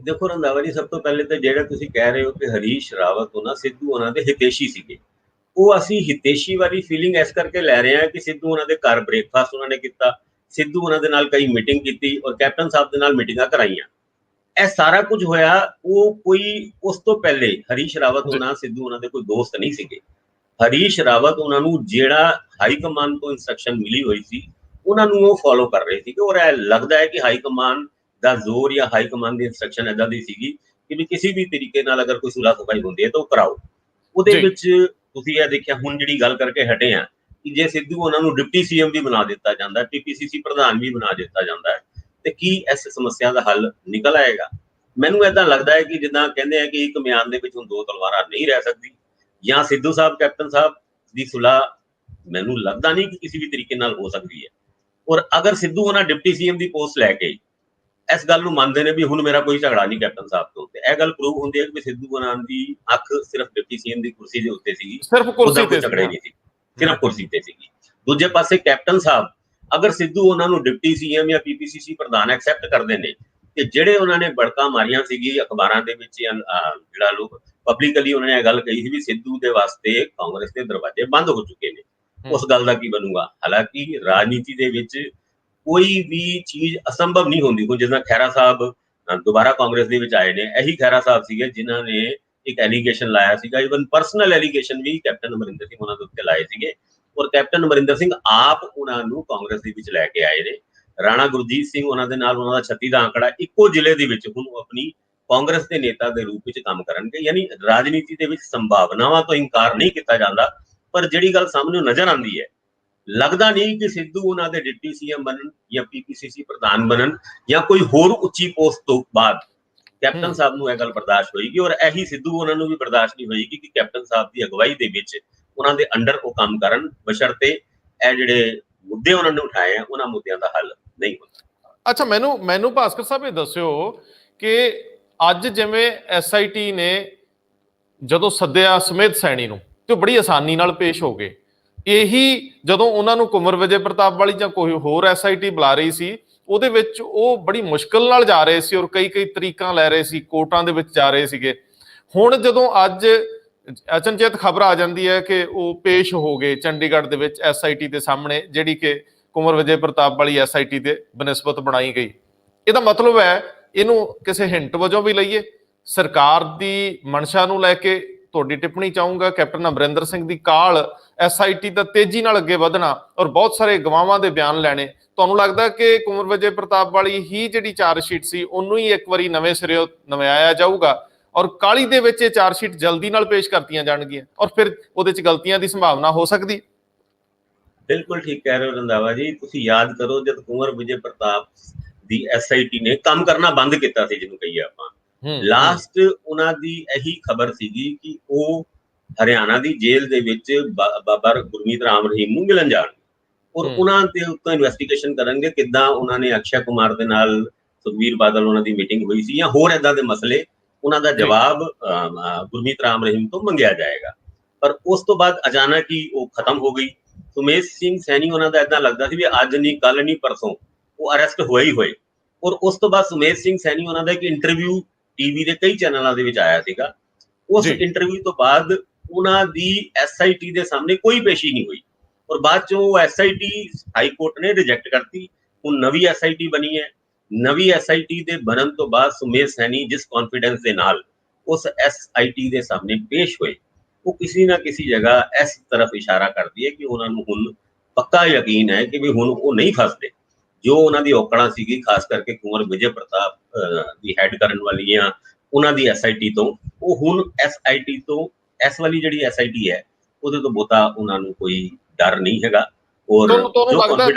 ਦੇਖੋ ਰੰਧਾਵਾ ਜੀ, ਸਭ ਤੋਂ ਪਹਿਲੇ ਤਾਂ ਜਿਹੜਾ ਤੁਸੀਂ ਕਹਿ ਰਹੇ ਹੋ ਕਿ ਹਰੀਸ਼ ਰਾਵਤ ਉਹਨਾਂ ਸਿੱਧੂ ਉਹਨਾਂ ਦੇ ਹਿਤੈਸ਼ੀ ਸੀਗੇ, ਉਹ ਅਸੀਂ ਹਿਤੈਸ਼ੀ ਵਾਲੀ ਫੀਲਿੰਗ ਇਸ ਕਰਕੇ ਲੈ ਰਹੇ ਹਾਂ ਕਿ ਸਿੱਧੂ ਉਹਨਾਂ ਦੇ ਘਰ ਬ੍ਰੇਕਫਾਸਟ ਉਹਨਾਂ ਨੇ ਕੀਤਾ, ਸਿੱਧੂ ਉਹਨਾਂ ਦੇ ਨਾਲ ਕਈ ਮੀਟਿੰਗ ਕੀਤੀ ਔਰ ਕੈਪਟਨ ਸਾਹਿਬ ਦੇ ਨਾਲ ਮੀਟਿੰਗਾਂ ਕਰਾਈਆਂ। ਇਹ ਸਾਰਾ ਕੁਝ ਹੋਇਆ। ਉਹ ਕੋਈ ਉਸ ਤੋਂ ਪਹਿਲੇ ਹਰੀਸ਼ ਰਾਵਤ ਉਹਨਾਂ ਸਿੱਧੂ ਉਹਨਾਂ ਦੇ ਕੋਈ ਦੋਸਤ ਨਹੀਂ ਸੀਗੇ। ਹਰੀਸ਼ ਰਾਵਤ ਉਹਨਾਂ ਨੂੰ ਜਿਹੜਾ ਹਾਈ ਕਮਾਂਡ ਤੋਂ ਇਨਸਟਰਕਸ਼ਨ ਮਿਲੀ ਹੋਈ ਸੀ ਉਹਨਾਂ ਨੂੰ ਉਹ ਫੋਲੋ ਕਰ ਰਹੇ ਸੀਗੇ। ਔਰ ਇਹ ਲੱਗਦਾ ਹੈ ਕਿ ਹਾਈ ਕਮਾਂਡ ਦਾ ਜ਼ੋਰ ਜਾਂ ਹਾਈ ਕਮਾਂਡ ਦੀ ਇਨਸਟਰਕਸ਼ਨ ਏਦਾਂ ਦੀ ਸੀਗੀ ਕਿ ਵੀ ਕਿਸੇ ਵੀ ਤਰੀਕੇ ਨਾਲ ਅਗਰ ਕੋਈ ਸੁਲਹ ਸਫਾਈ ਹੁੰਦੀ ਹੈ ਤਾਂ ਉਹ ਕਰਾਓ। ਉਹਦੇ ਵਿੱਚ ਤੁਸੀਂ ਇਹ ਦੇਖਿਆ, ਹੁਣ ਜਿਹੜੀ ਗੱਲ ਕਰਕੇ ਹਟੇ ਆ ਕਿ ਜੇ ਸਿੱਧੂ ਉਹਨਾਂ ਨੂੰ ਡਿਪਟੀ ਸੀਐਮ ਵੀ ਬਣਾ ਦਿੱਤਾ ਜਾਂਦਾ, ਪੀਪੀਸੀਸੀ ਪ੍ਰਧਾਨ ਵੀ ਬਣਾ ਦਿੱਤਾ ਜਾਂਦਾ, ਤੇ ਕੀ ਇਸ ਸਮੱਸਿਆ ਦਾ ਹੱਲ ਨਿਕਲ ਆਏਗਾ? ਮੈਨੂੰ ਏਦਾਂ ਲੱਗਦਾ ਹੈ ਕਿ ਜਿੱਦਾਂ ਕਹਿੰਦੇ ਆ ਕਿ ਇੱਕ ਮਿਆਨ ਦੇ ਵਿੱਚ ਹੁਣ ਦੋ ਤਲਵਾਰਾਂ ਨਹੀਂ ਰਹਿ ਸਕਦੀ। ਜਾਂ ਸਿੱਧੂ ਸਾਹਿਬ ਕੈਪਟਨ ਸਾਹਿਬ ਦੀ ਸੁਲਹ ਮੈਨੂੰ ਲੱਗਦਾ ਨਹੀਂ ਕਿ ਕਿਸੇ ਵੀ ਤਰੀਕੇ ਨਾਲ ਹੋ ਸਕਦੀ ਹੈ। ਔਰ ਅਗਰ ਸਿੱਧੂ ਉਹਨਾਂ ਡਿਪਟੀ ਸੀਐਮ ਦੀ ਪੋਸਟ ਲੈ ਕੇ ਇਸ ਗੱਲ ਨੂੰ ਮੰਨਦੇ ਨੇ ਵੀ ਹੁਣ ਮੇਰਾ ਕੋਈ ਝਗੜਾ ਨਹੀਂ ਕੈਪਟਨ ਸਾਹਿਬ ਤੋਂ, ਤੇ ਇਹ ਗੱਲ ਪ੍ਰੂਵ ਹੁੰਦੀ ਹੈ ਕਿ ਸਿੱਧੂ ਉਹਨਾਂ ਦੀ ਅੱਖ ਸਿਰਫ ਡਿਪਟੀ ਸੀਐਮ ਦੀ ਕੁਰਸੀ ਦੇ ਉੱਤੇ ਸੀਗੀ, ਸਿਰਫ ਕੁਰਸੀ ਤੇ ਝਗੜੇ ਨਹੀਂ ਸੀ, ਸਿਰਫ ਕੁਰਸੀ ਤੇ ਸੀਗੀ। ਦੂਜੇ ਪਾਸੇ ਕੈਪਟਨ ਸਾਹਿਬ ਅਗਰ ਸਿੱਧੂ ਉਹਨਾਂ ਨੂੰ ਡਿਪਟੀ ਸੀਐਮ ਜਾਂ ਪੀਪੀਸੀਸੀ ਪ੍ਰਧਾਨ ਐਕਸੈਪਟ ਕਰਦੇ ਨੇ, ਤੇ ਜਿਹੜੇ ਉਹਨਾਂ ਨੇ ਬੜਕਾ ਮਾਰੀਆਂ ਸੀਗੀ ਅਖਬਾਰਾਂ ਦੇ ਵਿੱਚ ਜਾਂ ਜਿਹੜਾ ਲੋਕ ਪਬਲਿਕਲੀ ਉਹਨਾਂ ਨੇ ਇਹ ਗੱਲ ਕਹੀ ਸੀ ਵੀ ਸਿੱਧੂ ਦੇ ਵਾਸਤੇ ਕਾਂਗਰਸ ਦੇ ਦਰਵਾਜ਼ੇ ਬੰਦ ਹੋ ਚੁੱਕੇ ਨੇ, ਉਸ ਗੱਲ ਦਾ ਕੀ ਬਣੂਗਾ? ਹਾਲਾਂਕਿ ਰਾਜਨੀਤੀ ਦੇ ਵਿੱਚ ਕੋਈ ਵੀ ਚੀਜ਼ ਅਸੰਭਵ ਨਹੀਂ ਹੁੰਦੀ। ਹੁਣ ਜਿੱਦਾਂ ਖਹਿਰਾ ਸਾਹਿਬ ਦੁਬਾਰਾ ਕਾਂਗਰਸ ਦੇ ਵਿੱਚ ਆਏ ਨੇ, ਇਹੀ ਖਹਿਰਾ ਸਾਹਿਬ ਸੀਗੇ ਜਿਨ੍ਹਾਂ ਨੇ ਇੱਕ ਐਲੀਗੇਸ਼ਨ ਲਾਇਆ ਸੀਗਾ, ਈਵਨ ਪਰਸਨਲ ਐਲੀਗੇਸ਼ਨ ਵੀ ਕੈਪਟਨ ਅਮਰਿੰਦਰ ਸਿੰਘ ਉਹਨਾਂ ਦੇ ਉੱਤੇ ਲਾਏ ਸੀਗੇ, ਔਰ ਕੈਪਟਨ ਅਮਰਿੰਦਰ ਸਿੰਘ ਆਪ ਉਹਨਾਂ ਨੂੰ ਕਾਂਗਰਸ ਦੇ ਵਿੱਚ ਲੈ ਕੇ ਆਏ ਨੇ। ਰਾਣਾ ਗੁਰਜੀਤ ਸਿੰਘ ਉਹਨਾਂ ਦੇ ਨਾਲ ਉਹਨਾਂ ਦਾ 36 ਦਾ ਆંકੜਾ, ਇੱਕੋ ਜ਼ਿਲ੍ਹੇ ਦੇ ਵਿੱਚ ਹੁਣ ਉਹ ਆਪਣੀ ਕਾਂਗਰਸ ਦੇ ਨੇਤਾ ਦੇ ਰੂਪ ਵਿੱਚ ਕੰਮ ਕਰਨਗੇ। ਯਾਨੀ ਰਾਜਨੀਤੀ ਦੇ ਵਿੱਚ ਸੰਭਾਵਨਾਵਾਂ ਤੋਂ ਇਨਕਾਰ ਨਹੀਂ ਕੀਤਾ ਜਾਂਦਾ, ਪਰ ਜਿਹੜੀ ਗੱਲ ਸਾਹਮਣੇ ਨਜ਼ਰ ਆਉਂਦੀ ਹੈ, ਲੱਗਦਾ ਨਹੀਂ ਕਿ ਸਿੱਧੂ ਉਹਨਾਂ ਦੇ ਡਿਪਟੀ ਸੀਐਮ ਬਣਨ ਜਾਂ ਪੀਪੀਸੀਸੀ ਪ੍ਰਧਾਨ ਬਣਨ ਜਾਂ ਕੋਈ ਹੋਰ ਉੱਚੀ ਪੋਸਟ ਤੋਂ ਬਾਅਦ ਕੈਪਟਨ ਸਾਹਿਬ ਨੂੰ ਇਹ ਗੱਲ ਬਰਦਾਸ਼ਤ ਹੋਏਗੀ, ਔਰ ਇਹੀ ਸਿੱਧੂ ਉਹਨਾਂ ਨੂੰ ਵੀ ਬਰਦਾਸ਼ਤ ਨਹੀਂ ਹੋਏਗੀ ਕਿ ਕੈਪਟਨ ਸਾਹਿਬ ਦੀ ਅਗਵਾਈ ਦੇ ਵਿੱਚ ਉਹਨਾਂ ਦੇ ਅੰਡਰ ਉਹ ਕੰਮ ਕਰਨ, ਬਸ਼ਰਤੇ ਇਹ ਜਿਹੜੇ ਮੁੱਦੇ ਉਹਨਾਂ ਨੇ ਉਠਾਏ ਆ ਉਹਨਾਂ ਮੁੱਦਿਆਂ ਦਾ ਹੱਲ ਨਹੀਂ ਹੁੰਦਾ। ਅੱਛਾ, ਮੈਨੂੰ ਭਾਸਕਰ ਸਾਹਿਬ ਇਹ ਦੱਸਿਓ ਕਿ ਅੱਜ ਜਿਵੇਂ ਐਸਆਈਟੀ ਨੇ ਜਦੋਂ ਸੱਦਿਆ ਸਮੇਤ ਸੈਣੀ ਨੂੰ ਤੇ ਉਹ ਬੜੀ ਆਸਾਨੀ ਨਾਲ ਪੇਸ਼ ਹੋ ਗਏ, ਇਹੀ ਜਦੋਂ ਉਹਨਾਂ ਨੂੰ ਕੁੰਵਰ ਵਿਜੇ ਪ੍ਰਤਾਪ ਵਾਲੀ ਜਾਂ ਕੋਈ ਹੋਰ ਐਸਆਈਟੀ ਬੁਲਾ ਰਹੀ ਸੀ, ਉਹਦੇ ਵਿੱਚ ਉਹ ਬੜੀ ਮੁਸ਼ਕਲ ਨਾਲ ਜਾ ਰਹੇ ਸੀ ਔਰ ਕਈ ਤਰੀਕਾਂ ਲੈ ਰਹੇ ਸੀ, ਕੋਰਟਾਂ ਦੇ ਵਿੱਚ ਜਾ ਰਹੇ ਸੀਗੇ। ਹੁਣ ਜਦੋਂ ਅੱਜ ਅਚਨਚੇਤ ਖਬਰ ਆ ਜਾਂਦੀ ਹੈ ਕਿ ਉਹ ਪੇਸ਼ ਹੋ ਗਏ ਚੰਡੀਗੜ੍ਹ ਦੇ ਵਿੱਚ ਐਸਆਈਟੀ ਦੇ ਸਾਹਮਣੇ, ਜਿਹੜੀ ਕਿ ਕੁੰਵਰ ਵਿਜੇ ਪ੍ਰਤਾਪ ਵਾਲੀ ਐਸਆਈਟੀ ਦੇ ਬਨਿਸਬਤ ਬਣਾਈ ਗਈ, ਇਹਦਾ ਮਤਲਬ ਹੈ ਇਹਨੂੰ ਕਿਸੇ ਹਿੰਟ ਵਜੋਂ ਵੀ ਲਈਏ, ਸਰਕਾਰ ਦੀ ਮਨਸ਼ਾ ਨੂੰ ਲੈ ਕੇ ਤੁਹਾਡੀ ਟਿੱਪਣੀ ਚਾਹੂੰਗਾ। ਕੈਪਟਨ ਅਮਰਿੰਦਰ ਸਿੰਘ ਦੀ ਕਾਲ, ਐਸਆਈਟੀ ਦਾ ਤੇਜ਼ੀ ਨਾਲ ਅੱਗੇ ਵਧਣਾ ਔਰ ਬਹੁਤ ਸਾਰੇ ਗਵਾਹਾਂ ਦੇ ਬਿਆਨ ਲੈਣੇ, ਤੁਹਾਨੂੰ ਲੱਗਦਾ ਕਿ ਕੁੰਵਰ ਵਿਜੇ ਪ੍ਰਤਾਪ ਵਾਲੀ ਹੀ ਜਿਹੜੀ ਚਾਰਜਸ਼ੀਟ ਸੀ ਉਹਨੂੰ ਹੀ ਇੱਕ ਵਾਰੀ ਨਵੇਂ ਸਿਰਿਓਂ ਨਵਿਆਇਆ ਜਾਊਗਾ ਔਰ ਕਾਲੀ ਦੇ ਵਿੱਚ ਇਹ ਚਾਰਜਸ਼ੀਟ ਜਲਦੀ ਨਾਲ ਪੇਸ਼ ਕਰਤੀਆਂ ਜਾਣਗੀਆਂ ਔਰ ਫਿਰ ਉਹਦੇ ਚ ਗਲਤੀਆਂ ਦੀ ਸੰਭਾਵਨਾ ਹੋ ਸਕਦੀ? ਬਿਲਕੁਲ ਠੀਕ ਕਹਿ ਰਹੇ ਹੋ ਰੰਧਾਵਾ ਜੀ। ਤੁਸੀਂ ਯਾਦ ਕਰੋ ਜਦ ਕੁੰਵਰ ਵਿਜੇ ਪ੍ਰਤਾਪ ਦੀ ਐਸਆਈਟੀ ਨੇ ਕੰਮ ਕਰਨਾ ਬੰਦ ਕੀਤਾ ਸੀ, ਜਿਹਨੂੰ ਕਹੀਏ ਆਪਾਂ, ਲਾਸਟ ਉਹਨਾਂ ਦੀ ਇਹੀ ਖਬਰ ਸੀਗੀ ਕਿ ਉਹ ਹਰਿਆਣਾ ਦੀ ਜੇਲ੍ਹ ਦੇ ਵਿੱਚ ਬਾਬਾ ਗੁਰਮੀਤ ਰਾਮ ਰਹੀਮ ਨੂੰ ਮਿਲਣ ਜਾਣਗੇ ਔਰ ਉਹਨਾਂ ਦੇ ਉੱਤੇ ਇਨਵੈਸਟੀਗੇਸ਼ਨ ਕਰਨਗੇ, ਕਿੱਦਾਂ ਉਹਨਾਂ ਨੇ ਅਕਸ਼ੈ ਕੁਮਾਰ ਦੇ ਨਾਲ ਸੁਖਬੀਰ ਬਾਦਲ ਉਹਨਾਂ ਦੀ ਮੀਟਿੰਗ ਹੋਈ ਸੀ ਜਾਂ ਹੋਰ ਏਦਾਂ ਦੇ ਮਸਲੇ, ਉਹਨਾਂ ਦਾ ਜਵਾਬ ਗੁਰਮੀਤ ਰਾਮ ਰਹੀਮ ਤੋਂ ਮੰਗਿਆ ਜਾਏਗਾ। ਪਰ ਉਸ ਤੋਂ ਬਾਅਦ ਅਚਾਨਕ ਹੀ ਉਹ ਖਤਮ ਹੋ ਗਈ। ਸੁਮੇਸ਼ ਸਿੰਘ ਸੈਣੀ ਉਹਨਾਂ ਦਾ ਏਦਾਂ ਲੱਗਦਾ ਸੀ ਵੀ ਅੱਜ ਨਹੀਂ ਕੱਲ ਨਹੀਂ ਪਰਸੋਂ ਉਹ ਅਰੈਸਟ ਹੋਏ ਹੀ ਹੋਏ, ਔਰ ਉਸ ਤੋਂ ਬਾਅਦ ਸੁਮੇਸ਼ ਸਿੰਘ ਸੈਣੀ ਉਹਨਾਂ ਦਾ ਇੱਕ ਇੰਟਰਵਿਊ ਟੀਵੀ ਦੇ ਕਈ ਚੈਨਲਾਂ ਦੇ ਵਿੱਚ ਆਇਆ ਸੀਗਾ। ਉਸ ਇੰਟਰਵਿਊ ਤੋਂ ਬਾਅਦ ਉਹਨਾਂ ਦੀ ਐਸਆਈਟੀ ਦੇ ਸਾਹਮਣੇ ਕੋਈ ਪੇਸ਼ੀ ਨਹੀਂ ਹੋਈ ਔਰ ਬਾਅਦ ਚੋਂ ਉਹ ਐਸਆਈਟੀ ਹਾਈ ਕੋਰਟ ਨੇ ਰਿਜੈਕਟ ਕਰਤੀ। ਹੁਣ ਨਵੀਂ ਐਸਆਈਟੀ ਬਣੀ ਹੈ, ਨਵੀਂ ਐਸਆਈਟੀ ਦੇ ਬਣਨ ਤੋਂ ਬਾਅਦ ਸੁਮੇਸ਼ ਸੈਣੀ ਜਿਸ ਕੌਨਫੀਡੈਂਸ ਦੇ ਨਾਲ ਉਸ ਐਸਆਈਟੀ ਦੇ ਸਾਹਮਣੇ ਪੇਸ਼ ਹੋਏ, ਉਹ ਕਿਸੇ ਨਾ ਕਿਸੇ ਜਗ੍ਹਾ ਇਸ ਤਰਫ ਇਸ਼ਾਰਾ ਕਰਦੀ ਹੈ ਕਿ ਉਹਨਾਂ ਨੂੰ ਹੁਣ ਪੱਕਾ ਯਕੀਨ ਹੈ ਕਿ ਵੀ ਹੁਣ ਉਹ ਨਹੀਂ ਫਸਦੇ। ਜੋ ਉਹਨਾਂ ਦੀ ਔਕੜਾਂ ਸੀਗੀ, ਖਾਸ ਕਰਕੇ ਕੁੰਵਰ ਵਿਜੇ ਪ੍ਰਤਾਪ ਦੀ ਹੈਡ ਕਰਨ ਵਾਲੀਆਂ ਉਹਨਾਂ ਦੀ ਐਸਆਈਟੀ ਤੋਂ, ਉਹ ਹੁਣ ਐਸਆਈਟੀ ਤੋਂ, ਇਸ ਵਾਲੀ ਜਿਹੜੀ ਐਸਆਈਟੀ ਹੈ ਉਹਦੇ ਤੋਂ ਬਹੁਤਾ ਉਹਨਾਂ ਨੂੰ ਕੋਈ ਡਰ ਨਹੀਂ ਹੈਗਾ। ਔਰ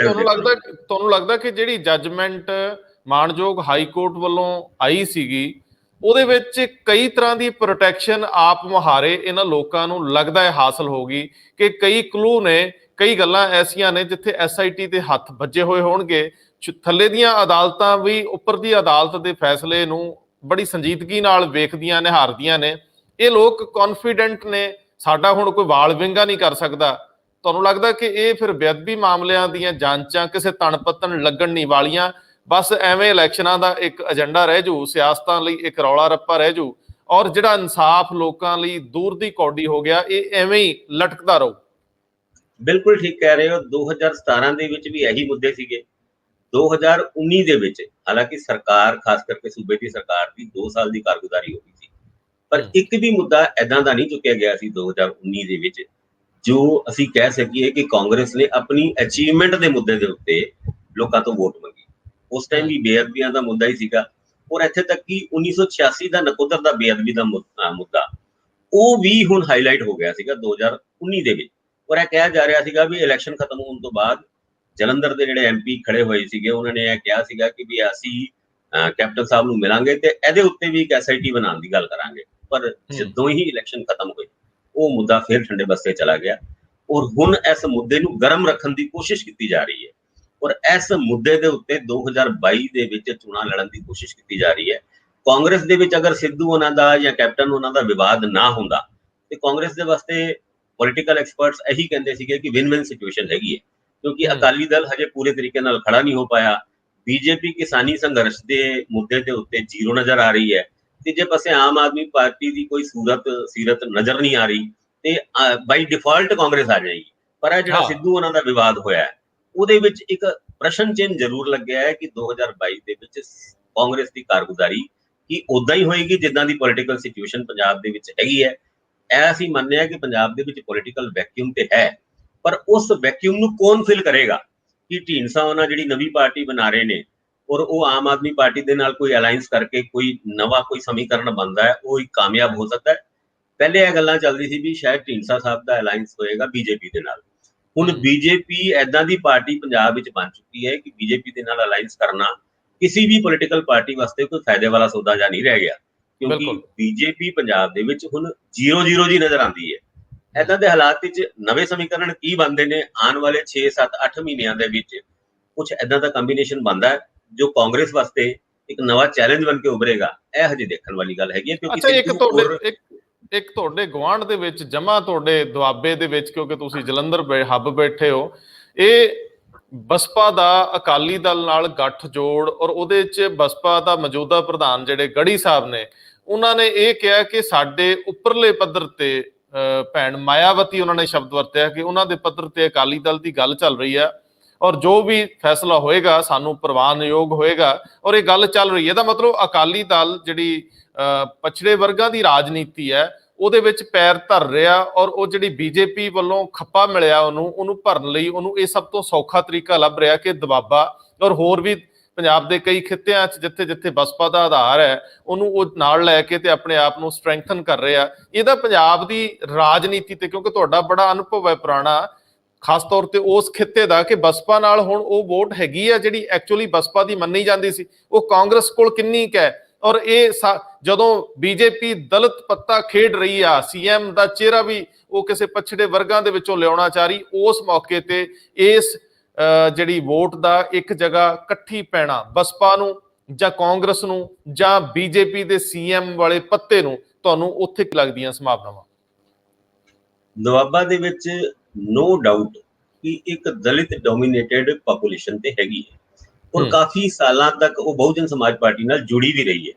ਤੁਹਾਨੂੰ ਲੱਗਦਾ ਕਿ ਜਿਹੜੀ ਜੱਜਮੈਂਟ ਮਾਣਯੋਗ ਹਾਈ ਕੋਰਟ ਵੱਲੋਂ ਆਈ ਸੀਗੀ ਉਹਦੇ ਵਿੱਚ ਕਈ ਤਰ੍ਹਾਂ ਦੀ ਪ੍ਰੋਟੈਕਸ਼ਨ ਆਪ ਮੁਹਾਰੇ ਇਹਨਾਂ ਲੋਕਾਂ ਨੂੰ ਲੱਗਦਾ ਹੈ ਹਾਸਲ ਹੋ ਗਈ, ਕਿ ਕਈ ਕਲੂ ਨੇ, ਕਈ ਗੱਲਾਂ ਐਸੀਆਂ ਨੇ ਜਿੱਥੇ ਐਸਆਈਟੀ ਦੇ ਹੱਥ ਵੱਜੇ ਹੋਏ ਹੋਣਗੇ, ਥੱਲੇ ਦੀਆਂ ਅਦਾਲਤਾਂ ਵੀ ਉੱਪਰ ਦੀ ਅਦਾਲਤ ਦੇ ਫੈਸਲੇ ਨੂੰ ਬੜੀ ਸੰਜੀਦਗੀ ਨਾਲ ਵੇਖਦੀਆਂ ਨਿਹਾਰਦੀਆਂ ਨੇ, ਇਹ ਲੋਕ ਕੌਨਫੀਡੈਂਟ ਨੇ ਸਾਡਾ ਹੁਣ ਕੋਈ ਵਾਲ ਵਿੰਗਾ ਨਹੀਂ ਕਰ ਸਕਦਾ। ਤੁਹਾਨੂੰ ਲੱਗਦਾ ਕਿ ਇਹ ਫਿਰ ਬੇਅਦਬੀ ਮਾਮਲਿਆਂ ਦੀਆਂ ਜਾਂਚਾਂ ਕਿਸੇ ਤਣ ਪੱਤਣ ਲੱਗਣ ਨਹੀਂ ਵਾਲੀਆਂ, ਬਸ ਐਵੇਂ ਇਲੈਕਸ਼ਨਾਂ ਦਾ ਇੱਕ ਏਜੰਡਾ ਰਹਿ ਜੂ, ਸਿਆਸਤਾਂ ਲਈ ਇੱਕ ਰੌਲਾ ਰੱਪਾ ਰਹਿ ਜੂ ਔਰ ਜਿਹੜਾ ਇਨਸਾਫ ਲੋਕਾਂ ਲਈ ਦੂਰ ਦੀ ਕੌਡੀ ਹੋ ਗਿਆ ਇਹ ਐਵੇਂ ਹੀ ਲਟਕਦਾ ਰਹੂ? ਬਿਲਕੁਲ ਠੀਕ ਕਹਿ ਰਹੇ ਹੋ। 2017 ਦੇ ਵਿੱਚ ਵੀ ਇਹੀ ਮੁੱਦੇ ਸੀਗੇ, 2019 ਦੇ ਵਿੱਚ ਹਾਲਾਂਕਿ ਸਰਕਾਰ, ਖਾਸ ਕਰਕੇ ਸੂਬੇ ਦੀ ਸਰਕਾਰ ਦੀ 2 ਸਾਲ ਦੀ ਕਾਰਗੁਜ਼ਾਰੀ ਹੋ ਗਈ ਸੀ, ਪਰ ਇੱਕ ਵੀ ਮੁੱਦਾ ਏਦਾਂ ਦਾ ਨਹੀਂ ਚੁੱਕਿਆ ਗਿਆ ਸੀ 2019 ਦੇ ਵਿੱਚ ਜੋ ਅਸੀਂ ਕਹਿ ਸਕੀਏ ਕਿ ਕਾਂਗਰਸ ਨੇ ਆਪਣੀ ਅਚੀਵਮੈਂਟ ਦੇ ਮੁੱਦੇ ਦੇ ਉੱਤੇ ਲੋਕਾਂ ਤੋਂ ਵੋਟ ਮੰਗੀ। ਉਸ ਟਾਈਮ ਵੀ ਬੇਅਦਬੀਆਂ ਦਾ ਮੁੱਦਾ ਹੀ ਸੀਗਾ ਔਰ ਇੱਥੇ ਤੱਕ ਕਿ 1986 ਦਾ ਨਕੋਦਰ ਦਾ ਬੇਅਦਬੀ ਦਾ ਮੁੱਦਾ ਉਹ ਵੀ ਹੁਣ ਹਾਈਲਾਈਟ ਹੋ ਗਿਆ ਸੀਗਾ 2019 ਦੇ ਵਿੱਚ। ਔਰ ਇਹ ਕਿਹਾ ਜਾ ਰਿਹਾ ਸੀਗਾ ਵੀ ਇਲੈਕਸ਼ਨ ਖਤਮ ਹੋਣ ਤੋਂ ਬਾਅਦ ਜਲੰਧਰ ਦੇ ਜਿਹੜੇ ਐਮਪੀ ਖੜੇ ਹੋਏ ਸੀਗੇ ਉਹਨਾਂ ਨੇ ਇਹ ਕਿਹਾ ਸੀਗਾ ਕਿ ਵੀ ਅਸੀਂ ਕੈਪਟਨ ਸਾਹਿਬ ਨੂੰ ਮਿਲਾਂਗੇ ਤੇ ਇਹਦੇ ਉੱਤੇ ਵੀ ਇੱਕ ਐਸਆਈਟੀ ਬਣਾਉਣ ਦੀ ਗੱਲ ਕਰਾਂਗੇ, ਪਰ ਜਦੋਂ ਹੀ ਇਲੈਕਸ਼ਨ ਖਤਮ ਹੋਏ ਉਹ ਮੁੱਦਾ ਫਿਰ ਠੰਡੇ ਬਸਤੇ ਚਲਾ ਗਿਆ ਔਰ ਹੁਣ ਇਸ ਮੁੱਦੇ ਨੂੰ ਗਰਮ ਰੱਖਣ ਦੀ ਕੋਸ਼ਿਸ਼ ਕੀਤੀ ਜਾ ਰਹੀ ਹੈ ਔਰ ਇਸ ਮੁੱਦੇ ਦੇ ਉੱਤੇ 2022 ਦੇ ਵਿੱਚ ਚੋਣਾਂ ਲੜਨ ਦੀ ਕੋਸ਼ਿਸ਼ ਕੀਤੀ ਜਾ ਰਹੀ ਹੈ। ਕਾਂਗਰਸ ਦੇ ਵਿੱਚ ਅਗਰ ਸਿੱਧੂ ਉਹਨਾਂ ਦਾ ਜਾਂ ਕੈਪਟਨ ਉਹਨਾਂ ਦਾ ਵਿਵਾਦ ਨਾ ਹੁੰਦਾ ਤੇ ਕਾਂਗਰਸ ਦੇ ਵਾਸਤੇ ਪੋਲੀਟੀਕਲ ਐਕਸਪਰਟਸ ਇਹੀ ਕਹਿੰਦੇ ਸੀਗੇ ਕਿ ਵਿਨ-ਵਿਨ ਸਿਚੁਏਸ਼ਨ ਹੈਗੀ ਹੈ, ਕਿਉਂਕਿ ਅਕਾਲੀ ਦਲ ਹਜੇ ਪੂਰੇ ਤਰੀਕੇ ਨਾਲ ਖੜਾ ਨਹੀਂ ਹੋ ਪਾਇਆ, ਬੀਜੇਪੀ ਕਿਸਾਨੀ ਸੰਘਰਸ਼ ਦੇ ਮੁੱਦੇ ਦੇ ਉੱਤੇ ਜ਼ੀਰੋ ਨਜ਼ਰ ਆ ਰਹੀ ਹੈ, ਤੀਜੇ ਪਾਸੇ ਆਮ ਆਦਮੀ ਪਾਰਟੀ ਦੀ ਕੋਈ ਸੀਰਤ ਨਜ਼ਰ ਨਹੀਂ ਆ ਰਹੀ ਤੇ ਬਾਈ ਡਿਫਾਲਟ ਕਾਂਗਰਸ ਆ ਜਾਏਗੀ। ਪਰ ਇਹ ਜਿਹੜਾ ਸਿੱਧੂ ਉਹਨਾਂ ਦਾ ਵਿਵਾਦ ਹੋਇਆ ਉਹਦੇ ਵਿੱਚ ਇੱਕ ਪ੍ਰਸ਼ਨ ਚਿੰਨ੍ਹ ਜ਼ਰੂਰ ਲੱਗਿਆ ਹੈ ਕਿ 2022 ਦੇ ਵਿੱਚ ਕਾਂਗਰਸ ਦੀ ਕਾਰਗੁਜ਼ਾਰੀ ਕੀ ਉਦਾਂ ਹੀ ਹੋਏਗੀ ਜਿੱਦਾਂ ਦੀ ਪੋਲੀਟੀਕਲ ਸਿਚੁਏਸ਼ਨ ਪੰਜਾਬ ਦੇ ਵਿੱਚ ਹੈਗੀ ਹੈ। ਇਹ ਅਸੀਂ ਮੰਨਿਆ ਕਿ ਪੰਜਾਬ ਦੇ ਵਿੱਚ ਪੋਲੀਟੀਕਲ ਵੈਕਿਊਮ ਤੇ ਹੈ, ਪਰ ਉਸ ਵੈਕਿਊਮ ਨੂੰ ਕੌਣ ਫਿਲ ਕਰੇਗਾ ਕਿ ਢੀਂਡਸਾ ਉਹਨਾਂ ਜਿਹੜੀ ਨਵੀਂ ਪਾਰਟੀ ਬਣਾ ਰਹੇ ਨੇ ਔਰ ਉਹ ਆਮ ਆਦਮੀ ਪਾਰਟੀ ਦੇ ਨਾਲ ਕੋਈ ਅਲਾਈਅੰਸ ਕਰਕੇ ਕੋਈ ਨਵਾਂ ਕੋਈ ਸਮੀਕਰਨ ਬਣਦਾ ਹੈ, ਉਹ ਇੱਕ ਕਾਮਯਾਬ ਹੋ ਸਕਦਾ ਹੈ। ਪਹਿਲੇ ਇਹ ਗੱਲਾਂ ਚੱਲਦੀ ਸੀ ਵੀ ਸ਼ਾਇਦ ਢੀਂਡਸਾ ਸਾਹਿਬ ਦਾ ਅਲਾਈਅੰਸ ਹੋਏਗਾ ਬੀਜੇਪੀ ਦੇ ਨਾਲ। ਹੁਣ ਬੀਜੇਪੀ ਐਦਾਂ ਦੀ ਪਾਰਟੀ ਪੰਜਾਬ ਵਿੱਚ ਬਣ ਚੁੱਕੀ ਹੈ ਕਿ ਬੀਜੇਪੀ ਦੇ ਨਾਲ ਅਲਾਈਅੰਸ ਕਰਨਾ ਕਿਸੇ ਵੀ ਪੋਲੀਟੀਕਲ ਪਾਰਟੀ ਵਾਸਤੇ ਕੋਈ ਫਾਇਦੇ ਵਾਲਾ ਸੌਦਾ ਜਾਂ ਨਹੀਂ ਰਹਿ ਗਿਆ, ਕਿਉਂਕਿ ਬੀਜੇਪੀ ਪੰਜਾਬ ਦੇ ਵਿੱਚ ਹੁਣ 0-0 ਜੀ ਨਜ਼ਰ ਆਉਂਦੀ ਹੈ। ਏਦਾਂ ਦੇ ਹਾਲਾਤ ਵਿੱਚ ਨਵੇਂ ਸਮੀਕਰਨ ਕੀ ਬਣਦੇ ਨੇ ਆਉਣ ਵਾਲੇ 6 7 8 ਮਹੀਨਿਆਂ ਦੇ ਵਿੱਚ, ਕੁਝ ਏਦਾਂ ਦਾ ਕੰਬੀਨੇਸ਼ਨ ਬਣਦਾ ਹੈ ਜੋ ਕਾਂਗਰਸ ਵਾਸਤੇ ਇੱਕ ਨਵਾਂ ਚੈਲੰਜ ਬਣ ਕੇ ਉਭਰੇਗਾ। ਇਹ ਹਜੇ ਦੇਖਣ ਵਾਲੀ ਗੱਲ ਹੈਗੀ ਹੈ, ਕਿਉਂਕਿ ਇੱਕ ਤੁਹਾਡੇ ਗੁਆਂਢ ਦੇ ਵਿੱਚ ਜਮਾ ਤੁਹਾਡੇ ਦੁਆਬੇ ਦੇ ਵਿੱਚ, ਕਿਉਂਕਿ ਤੁਸੀਂ ਜਲੰਧਰ ਹੱਬ ਬੈਠੇ ਹੋ, ਇਹ ਬਸਪਾ ਦਾ ਅਕਾਲੀ ਦਲ ਨਾਲ ਗੱਠ ਜੋੜ ਔਰ ਉਹਦੇ 'ਚ ਬਸਪਾ ਦਾ ਮੌਜੂਦਾ ਪ੍ਰਧਾਨ ਜਿਹੜੇ ਗੜੀ ਸਾਹਿਬ ਨੇ, ਉਹਨਾਂ ਨੇ ਇਹ ਕਿਹਾ ਕਿ ਸਾਡੇ ਉੱਪਰਲੇ ਪੱਧਰ ਤੇ ਭੈਣ ਮਾਇਆਵਤੀ ਉਹਨਾਂ ਨੇ ਸ਼ਬਦ ਵਰਤਿਆ ਕਿ ਉਹਨਾਂ ਦੇ ਪੱਧਰ ਤੇ ਅਕਾਲੀ ਦਲ ਦੀ ਗੱਲ ਚੱਲ ਰਹੀ ਹੈ ਔਰ ਜੋ ਵੀ ਫੈਸਲਾ ਹੋਏਗਾ ਸਾਨੂੰ ਪ੍ਰਵਾਨਯੋਗ ਹੋਏਗਾ, ਔਰ ਇਹ ਗੱਲ ਚੱਲ ਰਹੀ ਹੈ। ਇਹਦਾ ਮਤਲਬ ਅਕਾਲੀ ਦਲ ਜਿਹੜੀ ਪਛੜੇ ਵਰਗਾਂ ਦੀ ਰਾਜਨੀਤੀ ਹੈ ਉਹਦੇ ਵਿੱਚ ਪੈਰ ਧਰ ਰਿਹਾ, ਔਰ ਉਹ ਜਿਹੜੀ ਬੀਜੇਪੀ ਵੱਲੋਂ ਖੱਪਾ ਮਿਲਿਆ ਉਹਨੂੰ ਭਰਨ ਲਈ ਉਹਨੂੰ ਇਹ ਸਭ ਤੋਂ ਸੌਖਾ ਤਰੀਕਾ ਲੱਭ ਰਿਹਾ ਕਿ ਦਬਾਬਾ, ਔਰ ਹੋਰ ਵੀ ਪੰਜਾਬ ਦੇ ਕਈ ਖਿੱਤਿਆਂ 'ਚ ਜਿੱਥੇ ਜਿੱਥੇ ਬਸਪਾ ਦਾ ਆਧਾਰ ਹੈ ਉਹਨੂੰ ਉਹ ਨਾਲ ਲੈ ਕੇ ਤੇ ਆਪਣੇ ਆਪ ਨੂੰ ਸਟਰੈਂਥਨ ਕਰ ਰਿਹਾ। ਇਹਦਾ ਪੰਜਾਬ ਦੀ ਰਾਜਨੀਤੀ ਤੇ, ਕਿਉਂਕਿ ਤੁਹਾਡਾ ਬੜਾ ਅਨੁਭਵ ਹੈ ਪੁਰਾਣਾ, ਖਾਸ ਤੌਰ ਤੇ ਉਸ ਖਿੱਤੇ ਦਾ, ਕਿ ਬਸਪਾ ਨਾਲ ਹੁਣ ਉਹ ਵੋਟ ਹੈਗੀ ਆ ਜਿਹੜੀ ਐਕਚੁਅਲੀ ਬਸਪਾ ਦੀ ਮੰਨੀ ਜਾਂਦੀ ਸੀ, ਉਹ ਕਾਂਗਰਸ ਕੋਲ ਕਿੰਨੀ ਕੁ ਹੈ। ਔਰ ਇਹ ਜਦੋਂ ਬੀਜੇਪੀ ਦਲਿਤ ਪੱਤਾ ਖੇਡ ਰਹੀ ਆ, ਸੀਐਮ ਦਾ ਚਿਹਰਾ ਵੀ ਉਹ ਕਿਸੇ ਪਛੜੇ ਵਰਗਾਂ ਦੇ ਵਿੱਚੋਂ ਲਿਆਉਣਾ ਚਾਹ ਰਹੀ, ਉਸ ਮੌਕੇ ਤੇ ਇਸ ਜਿਹੜੀ ਵੋਟ ਦਾ ਇੱਕ ਜਗ੍ਹਾ ਇਕੱਠੀ ਪੈਣਾ ਬਸਪਾ ਨੂੰ ਜਾਂ ਕਾਂਗਰਸ ਨੂੰ ਜਾਂ ਬੀਜੇਪੀ ਦੇ ਸੀਐਮ ਵਾਲੇ ਪੱਤੇ ਨੂੰ, ਤੁਹਾਨੂੰ ਉੱਥੇ ਕੀ ਲੱਗਦੀਆਂ ਸੰਭਾਵਨਾਵਾਂ? ਦੁਆਬਾ ਦੇ ਵਿੱਚ ਨੋ ਡਾਊਟ ਕਿ ਇੱਕ ਦਲਿਤ ਡੋਮੀਨੇਟਡ ਪੋਪੂਲੇਸ਼ਨ ਤੇ ਹੈਗੀ ਹੈ, ਔਰ ਕਾਫੀ ਸਾਲਾਂ ਤੱਕ ਉਹ ਬਹੁਜਨ ਸਮਾਜ ਪਾਰਟੀ ਨਾਲ ਜੁੜੀ ਵੀ ਰਹੀ ਹੈ।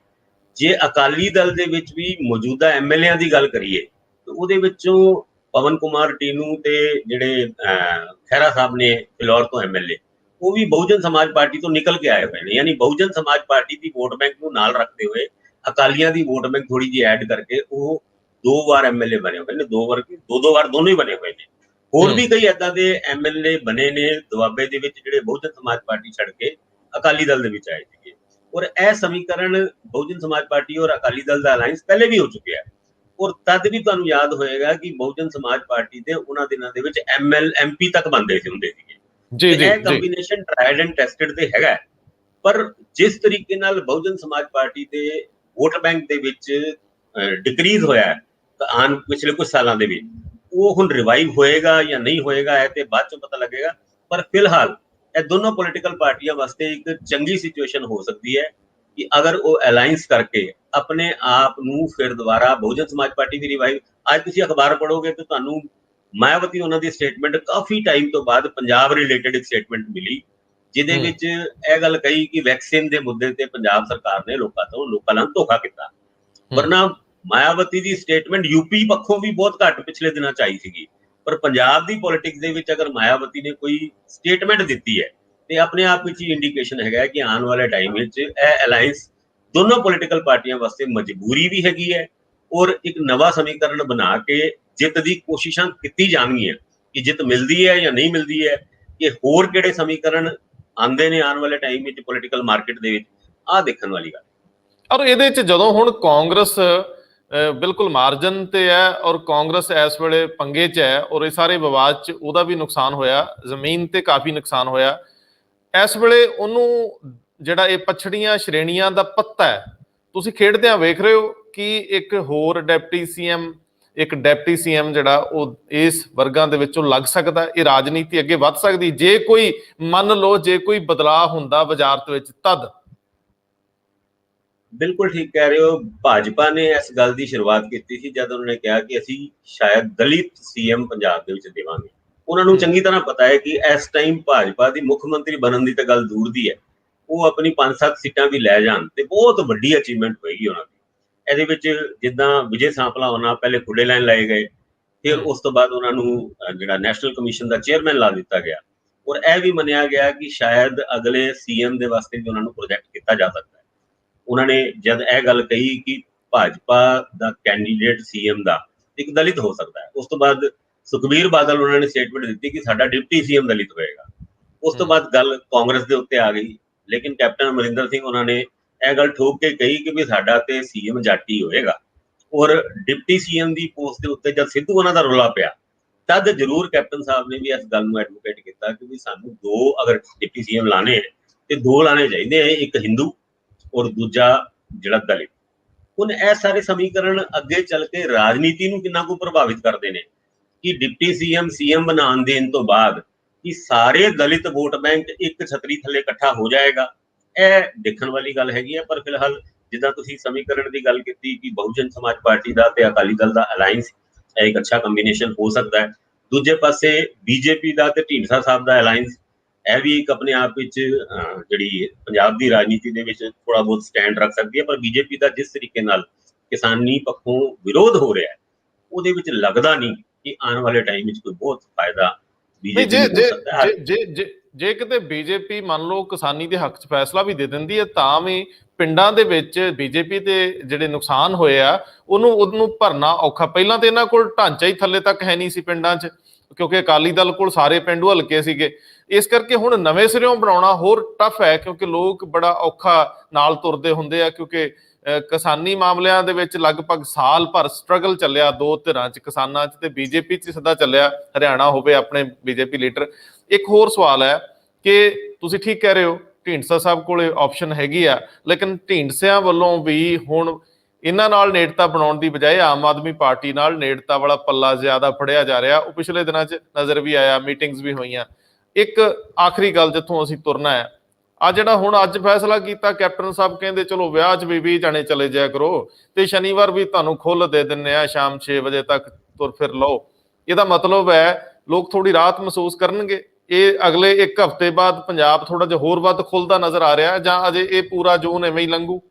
ਜੇ ਅਕਾਲੀ ਦਲ ਦੇ ਵਿੱਚ ਵੀ ਮੌਜੂਦਾ ਐਮਐਲਏਆਂ ਦੀ ਗੱਲ ਕਰੀਏ ਤਾਂ ਉਹਦੇ ਵਿੱਚੋਂ ਪਵਨ ਕੁਮਾਰ ਟੀਨੂ ਤੇ ਜਿਹੜੇ ਖਹਿਰਾ ਸਾਹਿਬ ਨੇ ਫਿਲੌਰ ਤੋਂ ਐਮਐਲਏ, ਉਹ ਵੀ ਬਹੁਜਨ ਸਮਾਜ ਪਾਰਟੀ ਤੋਂ ਨਿਕਲ ਕੇ ਆਏ ਹੋਏ ਨੇ। ਯਾਨੀ ਬਹੁਜਨ ਸਮਾਜ ਪਾਰਟੀ ਦੀ ਵੋਟ ਬੈਂਕ ਨੂੰ ਨਾਲ ਰੱਖਦੇ ਹੋਏ ਅਕਾਲੀਆਂ ਦੀ ਵੋਟ ਬੈਂਕ ਥੋੜੀ ਜਿਹੀ ਐਡ ਕਰਕੇ ਉਹ 2 ਵਾਰ ਐਮਐਲਏ ਬਣੇ ਹੋਏ ਨੇ, 2 ਵਾਰ 2 ਵਾਰ ਦੋਨੋਂ ਹੀ ਬਣੇ ਹੋਏ ਨੇ। ਹੋਰ ਵੀ ਕਈ ਏਦਾਂ ਦੇ ਐਮਐਲਏ ਬਣੇ ਨੇ ਦੁਆਬੇ ਦੇ ਵਿੱਚ ਜਿਹੜੇ ਬਹੁਜਨ ਸਮਾਜ ਪਾਰਟੀ ਛੱਡ ਕੇ ਅਕਾਲੀ ਦਲ ਦੇ ਵਿੱਚ ਆਏ ਸੀਗੇ, ਔਰ ਇਹ ਸਮੀਕਰਨ ਬਹੁਜਨ ਸਮਾਜ ਪਾਰਟੀ ਔਰ ਅਕਾਲੀ ਦਲ ਦਾ ਅਲਾਈਅੰਸ ਪਹਿਲੇ ਵੀ ਹੋ ਚੁੱਕਿਆ ਹੈ। ਔਰ ਤਦ ਵੀ ਤੁਹਾਨੂੰ ਯਾਦ ਹੋਏਗਾ ਕਿ ਬਹੁਜਨ ਸਮਾਜ ਪਾਰਟੀ ਦੇ ਉਹਨਾਂ ਦਿਨਾਂ ਦੇ ਵਿੱਚ ਐਮਪੀ ਤੱਕ ਬਣਦੇ ਹੁੰਦੇ ਸੀਗੇ। ਇਹ ਕੰਬੀਨੇਸ਼ਨ ਟ੍ਰਾਈਡ ਐਂਡ ਟੈਸਟਡ ਤੇ ਹੈਗਾ, ਪਰ ਜਿਸ ਤਰੀਕੇ ਨਾਲ ਬਹੁਜਨ ਸਮਾਜ ਪਾਰਟੀ ਦੇ ਵੋਟ ਬੈਂਕ ਦੇ ਵਿੱਚ ਡਿਕਰੀਜ਼ ਹੋਇਆ ਪਿਛਲੇ ਕੁਝ ਸਾਲਾਂ ਦੇ ਵਿੱਚ, ਉਹ ਹੁਣ ਰਿਵਾਈਵ ਹੋਏਗਾ ਜਾਂ ਨਹੀਂ ਹੋਏਗਾ ਇਹ ਤੇ ਬਾਅਦ ਚੋਂ ਪਤਾ ਲੱਗੇਗਾ। ਪਰ ਫਿਲਹਾਲ ਇਹ ਦੋਨੋਂ ਪੋਲੀਟੀਕਲ ਪਾਰਟੀਆਂ ਵਾਸਤੇ ਇੱਕ ਚੰਗੀ ਸਿਚੁਏਸ਼ਨ ਹੋ ਸਕਦੀ ਹੈ ਕਿ ਅਗਰ ਉਹ ਅਲਾਈਅੰਸ ਕਰਕੇ ਆਪਣੇ ਆਪ ਨੂੰ ਫਿਰ ਦੁਬਾਰਾ ਬਹੁਜਨ ਸਮਾਜ ਪਾਰਟੀ ਦੀ ਰਿਵਾਈਵ। ਅੱਜ ਤੁਸੀਂ ਅਖਬਾਰ ਪੜ੍ਹੋਗੇ ਤਾਂ ਤੁਹਾਨੂੰ ਮਾਇਆਵਤੀ ਉਹਨਾਂ ਦੀ ਸਟੇਟਮੈਂਟ ਕਾਫੀ ਟਾਈਮ ਤੋਂ ਬਾਅਦ ਪੰਜਾਬ ਰਿਲੇਟਡ ਇੱਕ ਸਟੇਟਮੈਂਟ ਮਿਲੀ, ਜਿਹਦੇ ਵਿੱਚ ਇਹ ਗੱਲ ਕਹੀ ਕਿ ਵੈਕਸੀਨ ਦੇ ਮੁੱਦੇ ਤੇ ਪੰਜਾਬ ਸਰਕਾਰ ਨੇ ਲੋਕਾਂ ਨਾਲ ਧੋਖਾ ਕੀਤਾ। ਵਰਨਾ ਮਾਇਆਵਤੀ ਦੀ ਸਟੇਟਮੈਂਟ ਯੂਪੀ ਪੱਖੋਂ ਵੀ ਬਹੁਤ ਘੱਟ ਪਿਛਲੇ ਦਿਨਾਂ 'ਚ ਆਈ ਸੀਗੀ, ਪਰ ਪੰਜਾਬ ਦੀ ਪੋਲਿਟਿਕਸ ਦੇ ਵਿੱਚ ਅਗਰ ਮਾਇਆਵਤੀ ਨੇ ਕੋਈ ਸਟੇਟਮੈਂਟ ਦਿੱਤੀ ਹੈ ਤੇ ਆਪਣੇ ਆਪ ਵਿੱਚ ਹੀ ਇੰਡੀਕੇਸ਼ਨ ਹੈਗਾ ਕਿ ਆਉਣ ਵਾਲੇ ਟਾਈਮ ਵਿੱਚ ਇਹ ਅਲਾਈਅੰਸ ਦੋਨੋਂ ਪੋਲੀਟੀਕਲ ਪਾਰਟੀਆਂ ਵਾਸਤੇ ਮਜਬੂਰੀ ਵੀ ਹੈਗੀ ਹੈ, ਔਰ ਇੱਕ ਨਵਾਂ ਸਮੀਕਰਨ ਬਣਾ ਕੇ ਜਿੱਤ ਦੀ ਕੋਸ਼ਿਸ਼ਾਂ ਕੀਤੀ ਜਾਣਗੀਆਂ। ਕਿ ਜਿੱਤ ਮਿਲਦੀ ਹੈ ਜਾਂ ਨਹੀਂ ਮਿਲਦੀ ਹੈ, ਕਿ ਹੋਰ ਕਿਹੜੇ ਸਮੀਕਰਨ ਆਉਂਦੇ ਨੇ ਆਉਣ ਵਾਲੇ ਟਾਈਮ ਵਿੱਚ ਪੋਲੀਟੀਕਲ ਮਾਰਕੀਟ ਦੇ ਵਿੱਚ, ਆਹ ਦੇਖਣ ਵਾਲੀ ਗੱਲ। ਔਰ ਇਹਦੇ 'ਚ ਜਦੋਂ ਹੁਣ ਕਾਂਗਰਸ ਬਿਲਕੁਲ ਮਾਰਜਨ ਤੇ ਹੈ ਔਰ ਕਾਂਗਰਸ ਇਸ ਵੇਲੇ ਪੰਗੇ 'ਚ ਹੈ, ਔਰ ਇਹ ਸਾਰੇ ਵਿਵਾਦ 'ਚ ਉਹਦਾ ਵੀ ਨੁਕਸਾਨ ਹੋਇਆ, ਜ਼ਮੀਨ ਤੇ ਕਾਫੀ ਨੁਕਸਾਨ ਹੋਇਆ। ਇਸ ਵੇਲੇ ਉਹਨੂੰ ਜਿਹੜਾ ਇਹ ਪਛੜੀਆਂ ਸ਼੍ਰੇਣੀਆਂ ਦਾ ਪੱਤਾ ਹੈ, ਤੁਸੀਂ ਖੇਡਦਿਆਂ ਵੇਖ ਰਹੇ ਹੋ ਕਿ ਇੱਕ ਹੋਰ ਡਿਪਟੀ ਸੀਐਮ ਜਿਹੜਾ ਉਹ ਇਸ ਵਰਗਾਂ ਦੇ ਵਿੱਚੋਂ ਲੱਗ ਸਕਦਾ। ਇਹ ਰਾਜਨੀਤੀ ਅੱਗੇ ਵੱਧ ਸਕਦੀ ਜੇ ਕੋਈ, ਮੰਨ ਲਓ ਜੇ ਕੋਈ ਬਦਲਾਅ ਹੁੰਦਾ ਵਜ਼ਾਰਤ ਵਿੱਚ ਤਦ। ਬਿਲਕੁਲ ਠੀਕ ਕਹਿ ਰਹੇ ਹੋ। ਭਾਜਪਾ ਨੇ ਇਸ ਗੱਲ ਦੀ ਸ਼ੁਰੂਆਤ ਕੀਤੀ ਸੀ ਜਦ ਉਹਨਾਂ ਨੇ ਕਿਹਾ ਕਿ ਅਸੀਂ ਸ਼ਾਇਦ ਦਲਿਤ ਸੀਐਮ ਪੰਜਾਬ ਦੇ ਵਿੱਚ ਦੇਵਾਂਗੇ। ਉਹਨਾਂ ਨੂੰ ਚੰਗੀ ਤਰ੍ਹਾਂ ਪਤਾ ਹੈ ਕਿ ਇਸ ਟਾਈਮ ਭਾਜਪਾ ਦੀ ਮੁੱਖ ਮੰਤਰੀ ਬਣਨ ਦੀ ਤਾਂ ਗੱਲ ਦੂਰ ਦੀ ਹੈ, ਉਹ ਆਪਣੀ 5-7 ਸੀਟਾਂ ਵੀ ਲੈ ਜਾਣ ਤੇ ਬਹੁਤ ਵੱਡੀ ਅਚੀਵਮੈਂਟ ਹੋਏਗੀ ਉਹਨਾਂ ਦੀ। ਇਹਦੇ ਵਿੱਚ ਜਿੱਦਾਂ ਵਿਜੇ ਸਾਂਪਲਾ ਹੋਣਾ ਪਹਿਲੇ ਖੁੱਡੇ ਲਾਈਨ ਲਾਏ ਗਏ, ਫਿਰ ਉਸ ਤੋਂ ਬਾਅਦ ਉਹਨਾਂ ਨੂੰ ਜਿਹੜਾ ਨੈਸ਼ਨਲ ਕਮਿਸ਼ਨ ਦਾ ਚੇਅਰਮੈਨ ਲਾ ਦਿੱਤਾ ਗਿਆ, ਔਰ ਇਹ ਵੀ ਮੰਨਿਆ ਗਿਆ ਕਿ ਸ਼ਾਇਦ ਅਗਲੇ ਸੀਐਮ ਦੇ ਵਾਸਤੇ ਵੀ ਉਹਨਾਂ ਨੂੰ ਪ੍ਰੋਜੈਕਟ ਕੀਤਾ ਜਾ ਸਕਦਾ ਹੈ। ਉਹਨਾਂ ਨੇ ਜਦ ਇਹ ਗੱਲ ਕਹੀ ਕਿ ਭਾਜਪਾ ਦਾ ਕੈਂਡੀਡੇਟ ਸੀਐਮ ਦਾ ਇੱਕ ਦਲਿਤ ਹੋ ਸਕਦਾ ਹੈ, ਉਸ ਤੋਂ ਬਾਅਦ ਸੁਖਬੀਰ ਬਾਦਲ ਉਹਨਾਂ ਨੇ ਸਟੇਟਮੈਂਟ ਦਿੱਤੀ ਕਿ ਸਾਡਾ ਡਿਪਟੀ ਸੀਐਮ ਦਲਿਤ ਹੋਏਗਾ। ਉਸ ਤੋਂ ਬਾਅਦ ਗੱਲ ਕਾਂਗਰਸ ਦੇ ਉੱਤੇ ਆ ਗਈ, ਲੇਕਿਨ ਕੈਪਟਨ ਅਮਰਿੰਦਰ ਸਿੰਘ ਉਹਨਾਂ ਨੇ ਇਹ ਗੱਲ ਠੋਕ ਕੇ ਕਹੀ ਕਿ ਵੀ ਸਾਡਾ ਤੇ ਸੀਐਮ ਜੱਟ ਹੀ ਹੋਏਗਾ। ਔਰ ਡਿਪਟੀ ਸੀਐਮ ਦੀ ਪੋਸਟ ਦੇ ਉੱਤੇ ਜਦ ਸਿੱਧੂ ਉਹਨਾਂ ਦਾ ਰੌਲਾ ਪਿਆ, ਤਦ ਜ਼ਰੂਰ ਕੈਪਟਨ ਸਾਹਿਬ ਨੇ ਵੀ ਇਸ ਗੱਲ ਨੂੰ ਐਡਵੋਕੇਟ ਕੀਤਾ ਕਿ ਵੀ ਸਾਨੂੰ ਦੋ ਅਗਰ ਡਿਪਟੀ ਸੀਐਮ ਲਾਣੇ ਤੇ ਦੋ ਲਾਣੇ ਚਾਹੀਦੇ ਆ, ਇੱਕ ਹਿੰਦੂ ਔਰ ਦੂਜਾ ਜਿਹੜਾ ਦਲਿਤ। ਹੁਣ ਇਹ ਸਾਰੇ ਸਮੀਕਰਨ ਅੱਗੇ ਚੱਲ ਕੇ ਰਾਜਨੀਤੀ ਨੂੰ ਕਿੰਨਾ ਕੁ ਪ੍ਰਭਾਵਿਤ ਕਰਦੇ ਨੇ ਕਿ ਡਿਪਟੀ ਸੀਐਮ ਬਣਾਉਣ ਦੇਣ ਤੋਂ ਬਾਅਦ ਕਿ ਸਾਰੇ ਦਲਿਤ ਵੋਟ ਬੈਂਕ ਇੱਕ ਛਤਰੀ ਥੱਲੇ ਇਕੱਠਾ ਹੋ ਜਾਏਗਾ, ਇਹ ਦੇਖਣ ਵਾਲੀ ਗੱਲ ਹੈਗੀ ਹੈ। ਪਰ ਫਿਲਹਾਲ ਜਿੱਦਾਂ ਤੁਸੀਂ ਸਮੀਕਰਨ ਦੀ ਗੱਲ ਕੀਤੀ ਕਿ ਬਹੁਜਨ ਸਮਾਜ ਪਾਰਟੀ ਦਾ ਤੇ ਅਕਾਲੀ ਦਲ ਦਾ ਅਲਾਈਅੰਸ ਇਹ ਇੱਕ ਅੱਛਾ ਕੰਬੀਨੇਸ਼ਨ ਹੋ ਸਕਦਾ ਹੈ। ਦੂਜੇ ਪਾਸੇ ਬੀਜੇਪੀ ਦਾ ਤੇ ਢੀਂਡਸਾ ਸਾਹਿਬ ਦਾ ਅਲਾਈਅੰਸ, ਇਹ ਵੀ ਇੱਕ ਆਪਣੇ ਆਪ ਵਿੱਚ ਜਿਹੜੀ ਪੰਜਾਬ ਦੀ ਰਾਜਨੀਤੀ ਦੇ ਵਿੱਚ ਥੋੜਾ ਬਹੁਤ ਸਟੈਂਡ ਰੱਖ ਸਕਦੀ ਹੈ। ਪਰ ਬੀਜੇਪੀ ਦਾ ਜਿਸ ਤਰੀਕੇ ਨਾਲ ਕਿਸਾਨੀ ਪੱਖੋਂ ਵਿਰੋਧ ਹੋ ਰਿਹਾ ਹੈ, ਉਹਦੇ ਵਿੱਚ ਲੱਗਦਾ ਨਹੀਂ ਕਿ ਆਉਣ ਵਾਲੇ ਟਾਈਮ ਵਿੱਚ ਕੋਈ ਬਹੁਤ ਫਾਇਦਾ ਬੀਜੇਪੀ ਨੂੰ ਹੋ ਸਕਦਾ ਹੈ। ਜੇ ਕਿਤੇ ਬੀਜੇਪੀ ਮੰਨ ਲਓ ਕਿਸਾਨੀ ਦੇ ਹੱਕ 'ਚ ਫੈਸਲਾ ਵੀ ਦੇ ਦਿੰਦੀ ਹੈ, ਤਾਂ ਵੀ ਪਿੰਡਾਂ ਦੇ ਵਿੱਚ ਬੀਜੇਪੀ ਦੇ ਜਿਹੜੇ ਨੁਕਸਾਨ ਹੋਏ ਆ ਉਹਨੂੰ ਭਰਨਾ ਔਖਾ। ਪਹਿਲਾਂ ਤੇ ਇਹਨਾਂ ਕੋਲ ਢਾਂਚਾ ਹੀ ਥੱਲੇ ਤੱਕ ਹੈ ਨਹੀਂ ਸੀ ਪਿੰਡਾਂ 'ਚ, ਕਿਉਂਕਿ ਅਕਾਲੀ ਦਲ ਕੋਲ ਸਾਰੇ ਪਿੰਡੂ ਹਲਕੇ ਸੀਗੇ। ਇਸ ਕਰਕੇ ਹੁਣ ਨਵੇਂ ਸਿਰਿਓਂ ਬਣਾਉਣਾ ਹੋਰ ਟਫ ਹੈ, ਕਿਉਂਕਿ ਲੋਕ ਬੜਾ ਔਖਾ ਨਾਲ ਤੁਰਦੇ ਹੁੰਦੇ ਆ। ਕਿਉਂਕਿ ਕਿਸਾਨੀ ਮਾਮਲਿਆਂ ਦੇ ਵਿੱਚ ਲਗਭਗ ਸਾਲ ਭਰ ਸਟਰਗਲ ਚੱਲਿਆ ਦੋ ਧਿਰਾਂ 'ਚ, ਕਿਸਾਨਾਂ 'ਚ ਤੇ ਬੀਜੇਪੀ 'ਚ ਸਿੱਧਾ ਚੱਲਿਆ, ਹਰਿਆਣਾ ਹੋਵੇ ਆਪਣੇ ਬੀਜੇਪੀ ਲੀਡਰ। ਇੱਕ ਹੋਰ ਸਵਾਲ ਹੈ ਕਿ ਤੁਸੀਂ ਠੀਕ ਕਹਿ ਰਹੇ ਹੋ ਢੀਂਡਸਾ ਸਾਹਿਬ ਕੋਲੇ ਆਪਸ਼ਨ ਹੈਗੀ ਆ, ਲੇਕਿਨ ਢੀਂਡਸਿਆਂ ਵੱਲੋਂ ਵੀ ਹੁਣ ਇਹਨਾਂ ਨਾਲ ਨੇੜਤਾ ਬਣਾਉਣ ਦੀ ਬਜਾਏ ਆਮ ਆਦਮੀ ਪਾਰਟੀ ਨਾਲ ਨੇੜਤਾ ਵਾਲਾ ਪੱਲਾ ਜ਼ਿਆਦਾ ਫੜਿਆ ਜਾ ਰਿਹਾ। ਉਹ ਪਿਛਲੇ ਦਿਨਾਂ 'ਚ ਨਜ਼ਰ ਵੀ ਆਇਆ, ਮੀਟਿੰਗਸ ਵੀ ਹੋਈਆਂ। ਇੱਕ ਆਖਰੀ ਗੱਲ ਜਿੱਥੋਂ ਅਸੀਂ ਤੁਰਨਾ ਹੈ, ਆ ਜਿਹੜਾ ਹੁਣ ਅੱਜ ਫੈਸਲਾ ਕੀਤਾ ਕੈਪਟਨ ਸਾਹਿਬ ਕਹਿੰਦੇ ਚਲੋ ਵਿਆਹ 'ਚ ਵੀ 20 ਜਾਣੇ ਚਲੇ ਜਾਇਆ ਕਰੋ ਤੇ ਸ਼ਨੀਵਾਰ ਵੀ ਤੁਹਾਨੂੰ ਖੁੱਲ੍ਹ ਦੇ ਦਿੰਦੇ ਆ, ਸ਼ਾਮ 6 ਵਜੇ ਤੱਕ ਤੁਰ ਫਿਰ ਲਓ। ਇਹਦਾ ਮਤਲਬ ਹੈ ਲੋਕ ਥੋੜੀ ਰਾਹਤ ਮਹਿਸੂਸ ਕਰਨਗੇ। ਇਹ ਅਗਲੇ ਇੱਕ ਹਫ਼ਤੇ ਬਾਅਦ ਪੰਜਾਬ ਥੋੜਾ ਜਿਹਾ ਹੋਰ ਵੱਧ ਖੁੱਲਦਾ ਨਜ਼ਰ ਆ ਰਿਹਾ, ਜਾਂ ਅਜੇ ਇਹ ਪੂਰਾ ਜੂਨ ਐਵੇਂ ਹੀ ਲੰਘੂ?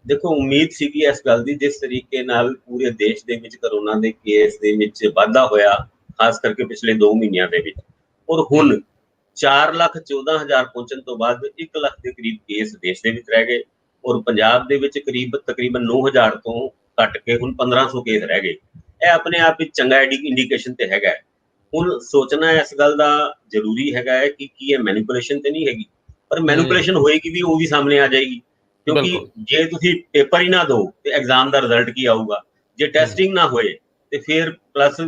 ਦੇਖੋ, ਉਮੀਦ ਸੀਗੀ ਇਸ ਗੱਲ ਦੀ, ਜਿਸ ਤਰੀਕੇ ਨਾਲ ਪੂਰੇ ਦੇਸ਼ ਦੇ ਵਿੱਚ ਕਰੋਨਾ ਦੇ ਕੇਸ ਦੇ ਵਿੱਚ ਵਾਧਾ ਹੋਇਆ, ਖਾਸ ਕਰਕੇ ਪਿਛਲੇ 2 ਮਹੀਨਿਆਂ ਦੇ ਵਿੱਚ, ਔਰ ਹੁਣ 4,14,000 ਪਹੁੰਚਣ ਤੋਂ ਬਾਅਦ 1 ਲੱਖ ਦੇ ਕਰੀਬ ਕੇਸ ਦੇਸ਼ ਦੇ ਵਿੱਚ ਰਹਿ ਗਏ, ਔਰ ਪੰਜਾਬ ਦੇ ਵਿੱਚ ਤਕਰੀਬਨ 9,000 ਤੋਂ ਘੱਟ ਕੇ ਹੁਣ 1,500 ਕੇਸ ਰਹਿ ਗਏ। ਇਹ ਆਪਣੇ ਆਪ ਵਿੱਚ ਚੰਗਾ ਇੰਡੀਕੇਸ਼ਨ ਤੇ ਹੈਗਾ। ਹੁਣ ਸੋਚਣਾ ਇਸ ਗੱਲ ਦਾ ਜ਼ਰੂਰੀ ਹੈਗਾ ਹੈ ਕਿ ਕੀ ਇਹ ਮੈਨੀਪੂਲੇਸ਼ਨ ਤੇ ਨਹੀਂ ਹੈਗੀ, ਪਰ ਮੈਨੀਪੂਲੇਸ਼ਨ ਹੋਏਗੀ ਵੀ ਉਹ ਵੀ ਸਾਹਮਣੇ ਆ ਜਾਏਗੀ। ਕਿਉਂਕਿ ਜੇ ਤੁਸੀਂ ਪੇਪਰ ਹੀ ਨਾ ਦਿਓ ਤੇ ਐਗਜ਼ਾਮ ਦਾ ਰਿਜ਼ਲਟ ਕੀ ਆਊਗਾ? ਜੇ ਟੈਸਟਿੰਗ ਨਾ ਹੋਏ ਤੇ ਫਿਰ ਪਲੱਸ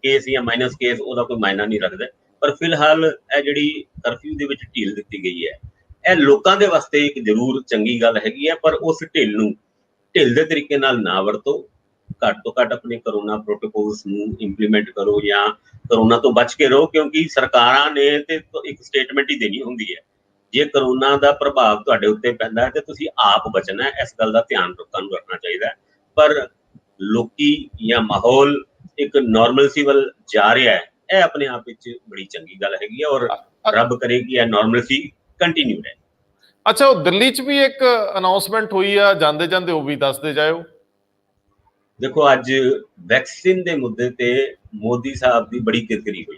ਕੇਸ ਜਾਂ ਮਾਈਨਸ ਕੇਸ, ਉਹਦਾ ਕੋਈ ਮਾਇਨਾ ਨਹੀਂ ਰੱਖਦਾ। ਪਰ ਫਿਲਹਾਲ ਇਹ ਜਿਹੜੀ ਕਰਫਿਊ ਦੇ ਵਿੱਚ ਢਿੱਲ ਦਿੱਤੀ ਗਈ ਹੈ, ਇਹ ਲੋਕਾਂ ਦੇ ਵਾਸਤੇ ਇੱਕ ਜ਼ਰੂਰ ਚੰਗੀ ਗੱਲ ਹੈਗੀ ਹੈ। ਪਰ ਉਸ ਢਿੱਲ ਦੇ ਤਰੀਕੇ ਨਾਲ ਨਾ ਵਰਤੋ। ਘੱਟ ਤੋਂ ਘੱਟ ਆਪਣੇ ਕਰੋਨਾ ਪ੍ਰੋਟੋਕੋਲਸ ਨੂੰ ਇੰਪਲੀਮੈਂਟ ਕਰੋ ਜਾਂ ਕਰੋਨਾ ਤੋਂ ਬਚ ਕੇ ਰਹੋ, ਕਿਉਂਕਿ ਸਰਕਾਰਾਂ ਨੇ ਤੇ ਇੱਕ ਸਟੇਟਮੈਂਟ ਹੀ ਦੇਣੀ ਹੁੰਦੀ ਹੈ। ਜੇ ਕਰੋਨਾ ਦਾ ਪ੍ਰਭਾਵ ਤੁਹਾਡੇ ਉੱਤੇ ਪੈਂਦਾ ਹੈ ਤੇ ਤੁਸੀਂ ਆਪ ਬਚਣਾ ਹੈ। ਇਸ ਗੱਲ ਦਾ ਧਿਆਨ ਲੋਕਾਂ ਨੂੰ ਰੱਖਣਾ ਚਾਹੀਦਾ ਹੈ। ਪਰ ਲੋਕੀ ਜਾਂ ਮਾਹੌਲ ਇੱਕ ਨਾਰਮਲਸੀ ਵੱਲ ਜਾ ਰਿਹਾ ਹੈ, ਇਹ ਆਪਣੇ ਆਪ ਵਿੱਚ ਬੜੀ ਚੰਗੀ ਗੱਲ ਹੈਗੀ ਹੈ, ਔਰ ਰੱਬ ਕਰੇ ਕਿ ਇਹ ਨਾਰਮਲਸੀ ਕੰਟੀਨਿਊ ਰਹੇ। ਅੱਛਾ, ਉਹ ਦਿੱਲੀ 'ਚ ਵੀ ਇੱਕ ਅਨਾਉਂਸਮੈਂਟ ਹੋਈ ਆ, ਜਾਂਦੇ ਜਾਂਦੇ ਉਹ ਵੀ ਦੱਸਦੇ ਜਾਇਓ। ਦੇਖੋ, ਅੱਜ ਵੈਕਸੀਨ ਦੇ ਮੁੱਦੇ ਤੇ ਮੋਦੀ ਸਾਹਿਬ ਦੀ ਬੜੀ ਕਿਰਕਿਰੀ ਹੋਈ,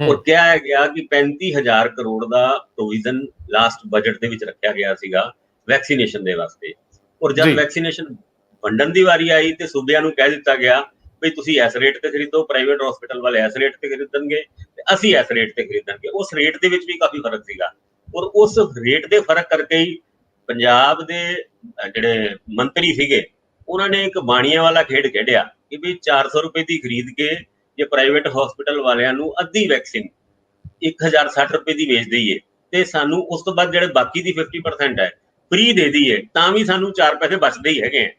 ਔਰ ਕਿਹਾ ਗਿਆ ਕਿ 35,000 ਕਰੋੜ ਦਾ ਪ੍ਰੋਵੀਜ਼ਨ ਲਾਸਟ ਬਜਟ ਦੇ ਵਿੱਚ ਰੱਖਿਆ ਗਿਆ ਸੀਗਾ ਵੈਕਸੀਨੇਸ਼ਨ ਦੇ ਵਾਸਤੇ। ਔਰ ਜਦ ਵੈਕਸੀਨੇਸ਼ਨ ਵੰਡਣ ਦੀ ਵਾਰੀ ਆਈ ਤੇ ਸੂਬਿਆਂ ਨੂੰ ਕਹਿ ਦਿੱਤਾ ਗਿਆ ਵੀ ਤੁਸੀਂ ਇਸ ਰੇਟ ਤੇ ਖਰੀਦੋ, ਪ੍ਰਾਈਵੇਟ ਹਸਪੀਟਲ ਵਾਲੇ ਇਸ ਰੇਟ ਤੇ ਖਰੀਦਣਗੇ ਤੇ ਅਸੀਂ ਇਸ ਰੇਟ ਤੇ ਖਰੀਦਾਂਗੇ। ਉਸ ਰੇਟ ਦੇ ਵਿੱਚ ਵੀ ਕਾਫੀ ਫਰਕ ਸੀਗਾ, ਔਰ ਉਸ ਰੇਟ ਦੇ ਫਰਕ ਕਰਕੇ ਹੀ ਪੰਜਾਬ ਦੇ ਜਿਹੜੇ ਮੰਤਰੀ ਸੀਗੇ, ਉਹਨਾਂ ਨੇ ਇੱਕ ਬਾਣੀਆਂ ਵਾਲਾ ਖੇਡ ਖੇਡਿਆ ਕਿ ਵੀ 400 ਰੁਪਏ ਦੀ ਖਰੀਦ ਕੇ ਜੇ ਪ੍ਰਾਈਵੇਟ ਹਸਪੀਟਲ ਵਾਲਿਆਂ ਨੂੰ ਅੱਧੀ ਵੈਕਸੀਨ 1,060 ਰੁਪਏ ਦੀ ਵੇਚ ਦਈਏ ਤੇ ਸਾਨੂੰ ਉਸ ਤੋਂ ਬਾਅਦ ਜਿਹੜੇ ਬਾਕੀ ਦੀ 50% ਹੈ ਫ੍ਰੀ ਦੇ ਦਈਏ, ਤਾਂ ਵੀ ਸਾਨੂੰ 4 ਪੈਸੇ ਬਚਦੇ ਹੀ ਹੈਗੇ।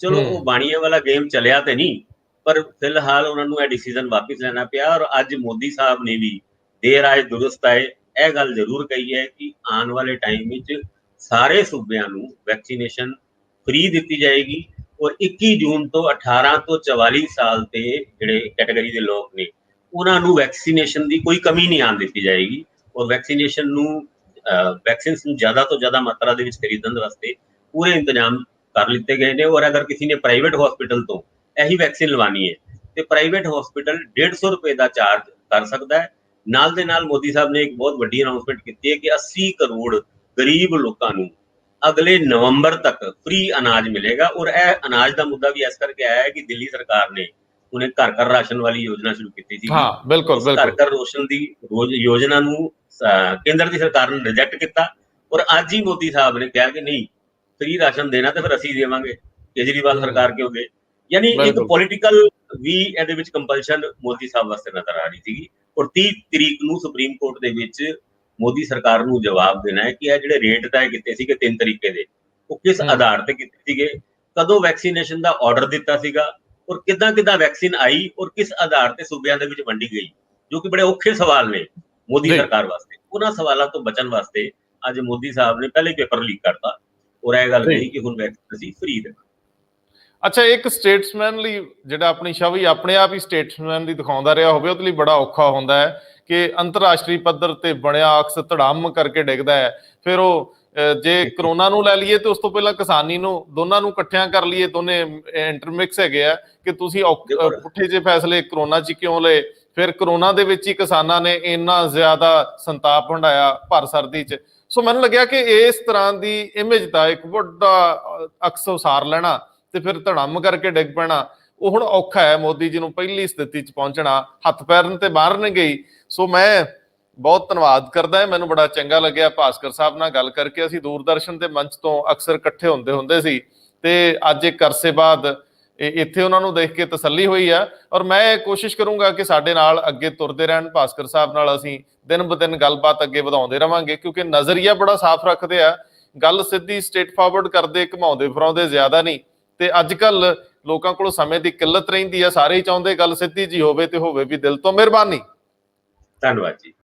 ਚਲੋ, ਉਹ ਬਾਣੀਆਂ ਵਾਲਾ ਗੇਮ ਚੱਲਿਆ ਤੇ ਨਹੀਂ, ਪਰ ਫਿਲਹਾਲ ਉਹਨਾਂ ਨੂੰ ਇਹ ਡਿਸੀਜ਼ਨ ਵਾਪਿਸ ਲੈਣਾ ਪਿਆ। ਔਰ ਅੱਜ ਮੋਦੀ ਸਾਹਿਬ ਨੇ ਵੀ ਦੇਰ ਆਏ ਦੁਰਸਤ ਆਏ ਇਹ ਗੱਲ ਜ਼ਰੂਰ ਕਹੀ ਹੈ ਕਿ ਆਉਣ ਵਾਲੇ ਟਾਈਮ ਵਿੱਚ ਸਾਰੇ ਸੂਬਿਆਂ ਨੂੰ ਵੈਕਸੀਨੇਸ਼ਨ ਫ੍ਰੀ ਦਿੱਤੀ ਜਾਏਗੀ, ਔਰ 21 ਜੂਨ ਤੋਂ 18 ਤੋਂ 44 ਸਾਲ ਤੇ ਜਿਹੜੇ ਕੈਟਾਗਰੀ ਦੇ ਲੋਕ ਨੇ, ਉਹਨਾਂ ਨੂੰ ਵੈਕਸੀਨੇਸ਼ਨ ਦੀ ਕੋਈ ਕਮੀ ਨਹੀਂ ਆਉਣ ਦਿੱਤੀ ਜਾਏਗੀ। ਔਰ ਵੈਕਸੀਨੇਸ਼ਨ ਨੂੰ ਵੈਕਸੀਨਸ ਨੂੰ ਜ਼ਿਆਦਾ ਤੋਂ ਜ਼ਿਆਦਾ ਮਾਤਰਾ ਦੇ ਵਿੱਚ ਖਰੀਦਣ ਵਾਸਤੇ ਪੂਰੇ ਇੰਤਜ਼ਾਮ ਕਰ ਲਿੱਤੇ ਗਏ ਨੇ। ਔਰ ਅਗਰ ਕਿਸੇ ਨੇ ਪ੍ਰਾਈਵੇਟ ਹਸਪੀਟਲ ਤੋਂ ਇਹੀ ਵੈਕਸੀਨ ਲਵਾਉਣੀ ਹੈ ਤੇ ਪ੍ਰਾਈਵੇਟ ਹਸਪੀਟਲ 150 ਰੁਪਏ ਦਾ ਚਾਰਜ ਕਰ ਸਕਦਾ ਹੈ। ਨਾਲ ਦੇ ਨਾਲ ਮੋਦੀ ਸਾਹਿਬ ਨੇ ਇੱਕ ਬਹੁਤ ਵੱਡੀ ਅਨਾਉਂਸਮੈਂਟ ਕੀਤੀ ਹੈ ਕਿ 80 ਕਰੋੜ ਗਰੀਬ ਲੋਕਾਂ ਨੂੰ ਅਗਲੇ ਨਵੰਬਰ ਤੱਕ ਫ੍ਰੀ ਅਨਾਜ ਮਿਲੇਗਾ। ਔਰ ਇਹ ਅਨਾਜ ਦਾ ਮੁੱਦਾ ਵੀ ਇਸ ਕਰਕੇ ਆਇਆ ਹੈ ਕਿ ਦਿੱਲੀ ਸਰਕਾਰ ਨੇ ਉਹਨੇ ਘਰ ਘਰ ਰਾਸ਼ਨ ਵਾਲੀ ਯੋਜਨਾ ਸ਼ੁਰੂ ਕੀਤੀ ਸੀ। ਹਾਂ ਬਿਲकुल ਉਸ ਘਰ ਘਰ ਰੋਸ਼ਨ ਦੀ ਯੋਜਨਾ ਨੂੰ ਕੇਂਦਰ ਦੀ ਸਰਕਾਰ ਨੇ ਰਿਜੈਕਟ ਕੀਤਾ ਔਰ ਅੱਜ ਹੀ ਮੋਦੀ ਸਾਹਿਬ ਨੇ ਕਿਹਾ ਕਿ ਨਹੀਂ, ਫ੍ਰੀ ਰਾਸ਼ਨ ਦੇਣਾ ਤੇ ਫਿਰ ਅਸੀਂ ਦੇਵਾਂਗੇ, ਕੇਜਰੀਵਾਲ ਸਰਕਾਰ ਕਿਉਂ ਗਏ। ਯਾਨੀ ਇੱਕ ਪੋਲੀਟੀਕਲ ਵੀ ਇਹਦੇ ਵਿੱਚ ਕੰਪਲਸ਼ਨ ਮੋਦੀ ਸਾਹਿਬ ਵਾਸਤੇ ਨਜ਼ਰ ਆ ਰਹੀ ਸੀਗੀ। ਔਰ 30 ਤਰੀਕ ਨੂੰ ਸੁਪਰੀਮ ਕੋਰਟ ਦੇ ਵਿੱਚ ਮੋਦੀ ਸਰਕਾਰ ਨੂੰ ਜਵਾਬ ਦੇਣਾ ਹੈ ਕਿ ਇਹ ਜਿਹੜੇ ਰੇਟ ਤੈਅ ਕੀਤੇ ਸੀਗੇ 3 ਤਰੀਕੇ ਦੇ, ਉਹ ਕਿਸ ਆਧਾਰ ਤੇ ਕੀਤੇ ਸੀਗੇ, ਕਦੋਂ ਵੈਕਸੀਨੇਸ਼ਨ ਦਾ ਆਰਡਰ ਦਿੱਤਾ ਸੀਗਾ ਔਰ ਕਿੱਦਾਂ ਵੈਕਸੀਨ ਆਈ ਔਰ ਕਿਸ ਆਧਾਰ ਤੇ ਸੂਬਿਆਂ ਦੇ ਵਿੱਚ ਵੰਡੀ ਗਈ, ਜੋ ਕਿ ਬੜੇ ਔਖੇ ਸਵਾਲ ਨੇ ਮੋਦੀ ਸਰਕਾਰ ਵਾਸਤੇ। ਉਹਨਾਂ ਸਵਾਲਾਂ ਤੋਂ ਬਚਣ ਵਾਸਤੇ ਅੱਜ ਮੋਦੀ ਸਾਹਿਬ ਨੇ ਪਹਿਲੇ ਪੇਪਰ ਲੀਕ ਕਰਤਾ ਔਰ ਇਹ ਗੱਲ ਕਹੀ ਕਿ ਹੁਣ ਵੈਕਸੀਨ ਅਸੀਂ ਫ੍ਰੀ ਦੇਵਾਂਗੇ। ਅੱਛਾ, ਇੱਕ ਸਟੇਟਸਮੈਨ ਲਈ ਜਿਹੜਾ ਆਪਣੀ ਛਵੀ ਆਪਣੇ ਆਪ ਹੀ ਸਟੇਟਸਮੈਨ ਦੀ ਦਿਖਾਉਂਦਾ ਰਿਹਾ ਹੋਵੇ, ਉਹਦੇ ਲਈ ਬੜਾ ਔਖਾ ਹੁੰਦਾ ਹੈ ਕਿ ਅੰਤਰਰਾਸ਼ਟਰੀ ਪੱਧਰ ਤੇ ਬਣਿਆ ਅਕਸ ਧੜਾਮ ਕਰਕੇ ਡਿੱਗਦਾ ਹੈ। ਫਿਰ ਉਹ ਜੇ ਕਰੋਨਾ ਨੂੰ ਲੈ ਲਈਏ ਤੇ ਉਸ ਤੋਂ ਪਹਿਲਾਂ ਕਿਸਾਨੀ ਨੂੰ, ਦੋਨਾਂ ਨੂੰ ਇਕੱਠਿਆਂ ਕਰ ਲਈਏ, ਦੋਨੇ ਇੰਟਰਮਿਕਸ ਹੈਗੇ ਆ ਕਿ ਤੁਸੀਂ ਪੁੱਠੇ ਜਿਹੇ ਫੈਸਲੇ ਕਰੋਨਾ 'ਚ ਕਿਉਂ ਲਏ। ਫਿਰ ਕਰੋਨਾ ਦੇ ਵਿੱਚ ਹੀ ਕਿਸਾਨਾਂ ਨੇ ਇੰਨਾ ਜ਼ਿਆਦਾ ਸੰਤਾਪ ਹੰਢਾਇਆ ਭਰ ਸਰਦੀ 'ਚ। ਸੋ ਮੈਨੂੰ ਲੱਗਿਆ ਕਿ ਇਸ ਤਰ੍ਹਾਂ ਦੀ ਇਮੇਜ ਦਾ ਇੱਕ ਵੱਡਾ ਅਕਸ ਉਸਾਰ ਲੈਣਾ ਤੇ ਫਿਰ ਧੜਮ ਕਰਕੇ ਡਿੱਗ ਪੈਣਾ, ਉਹ ਹੁਣ ਔਖਾ ਹੈ ਮੋਦੀ ਜੀ ਨੂੰ ਪਹਿਲੀ ਸਥਿਤੀ 'ਚ ਪਹੁੰਚਣਾ। ਹੱਥ ਪੈਰਨ ਤੇ ਬਾਹਰ ਨਹੀਂ ਗਈ। ਸੋ ਮੈਂ ਬਹੁਤ ਧੰਨਵਾਦ ਕਰਦਾ ਹਾਂ, ਮੈਨੂੰ ਬੜਾ ਚੰਗਾ ਲੱਗਿਆ ਭਾਸਕਰ ਸਾਹਿਬ ਨਾਲ ਗੱਲ ਕਰਕੇ। ਅਸੀਂ ਦੂਰਦਰਸ਼ਨ ਦੇ ਮੰਚ ਤੋਂ ਅਕਸਰ ਇਕੱਠੇ ਹੁੰਦੇ ਸੀ ਤੇ ਅੱਜ ਇੱਕ ਅਰਸੇ ਬਾਅਦ ਇੱਥੇ ਉਹਨਾਂ ਨੂੰ ਦੇਖ ਕੇ ਤਸੱਲੀ ਹੋਈ ਆ। ਔਰ ਮੈਂ ਕੋਸ਼ਿਸ਼ ਕਰੂੰਗਾ ਕਿ ਸਾਡੇ ਨਾਲ ਅੱਗੇ ਤੁਰਦੇ ਰਹਿਣ ਭਾਸਕਰ ਸਾਹਿਬ ਨਾਲ, ਅਸੀਂ ਦਿਨ ਬ ਦਿਨ ਗੱਲਬਾਤ ਅੱਗੇ ਵਧਾਉਂਦੇ ਰਵਾਂਗੇ ਕਿਉਂਕਿ ਨਜ਼ਰੀਆ ਬੜਾ ਸਾਫ਼ ਰੱਖਦੇ ਆ, ਗੱਲ ਸਿੱਧੀ ਸਟੇਟ ਫਾਰਵਰਡ ਕਰਦੇ, ਘਮਾਉਂਦੇ ਫਿਰਾਉਂਦੇ ਜ਼ਿਆਦਾ ਨਹੀਂ। ਤੇ ਅੱਜ ਕੱਲ ਲੋਕਾਂ ਕੋਲ ਸਮੇਂ ਦੀ ਕਿੱਲਤ ਰਹਿੰਦੀ ਆ, ਸਾਰੇ ਹੀ ਚਾਹੁੰਦੇ ਗੱਲ ਸਿੱਧੀ ਜੀ ਹੋਵੇ ਤੇ ਹੋਵੇ ਵੀ ਦਿਲ ਤੋਂ। ਮਿਹਰਬਾਨੀ, ਧੰਨਵਾਦ ਜੀ।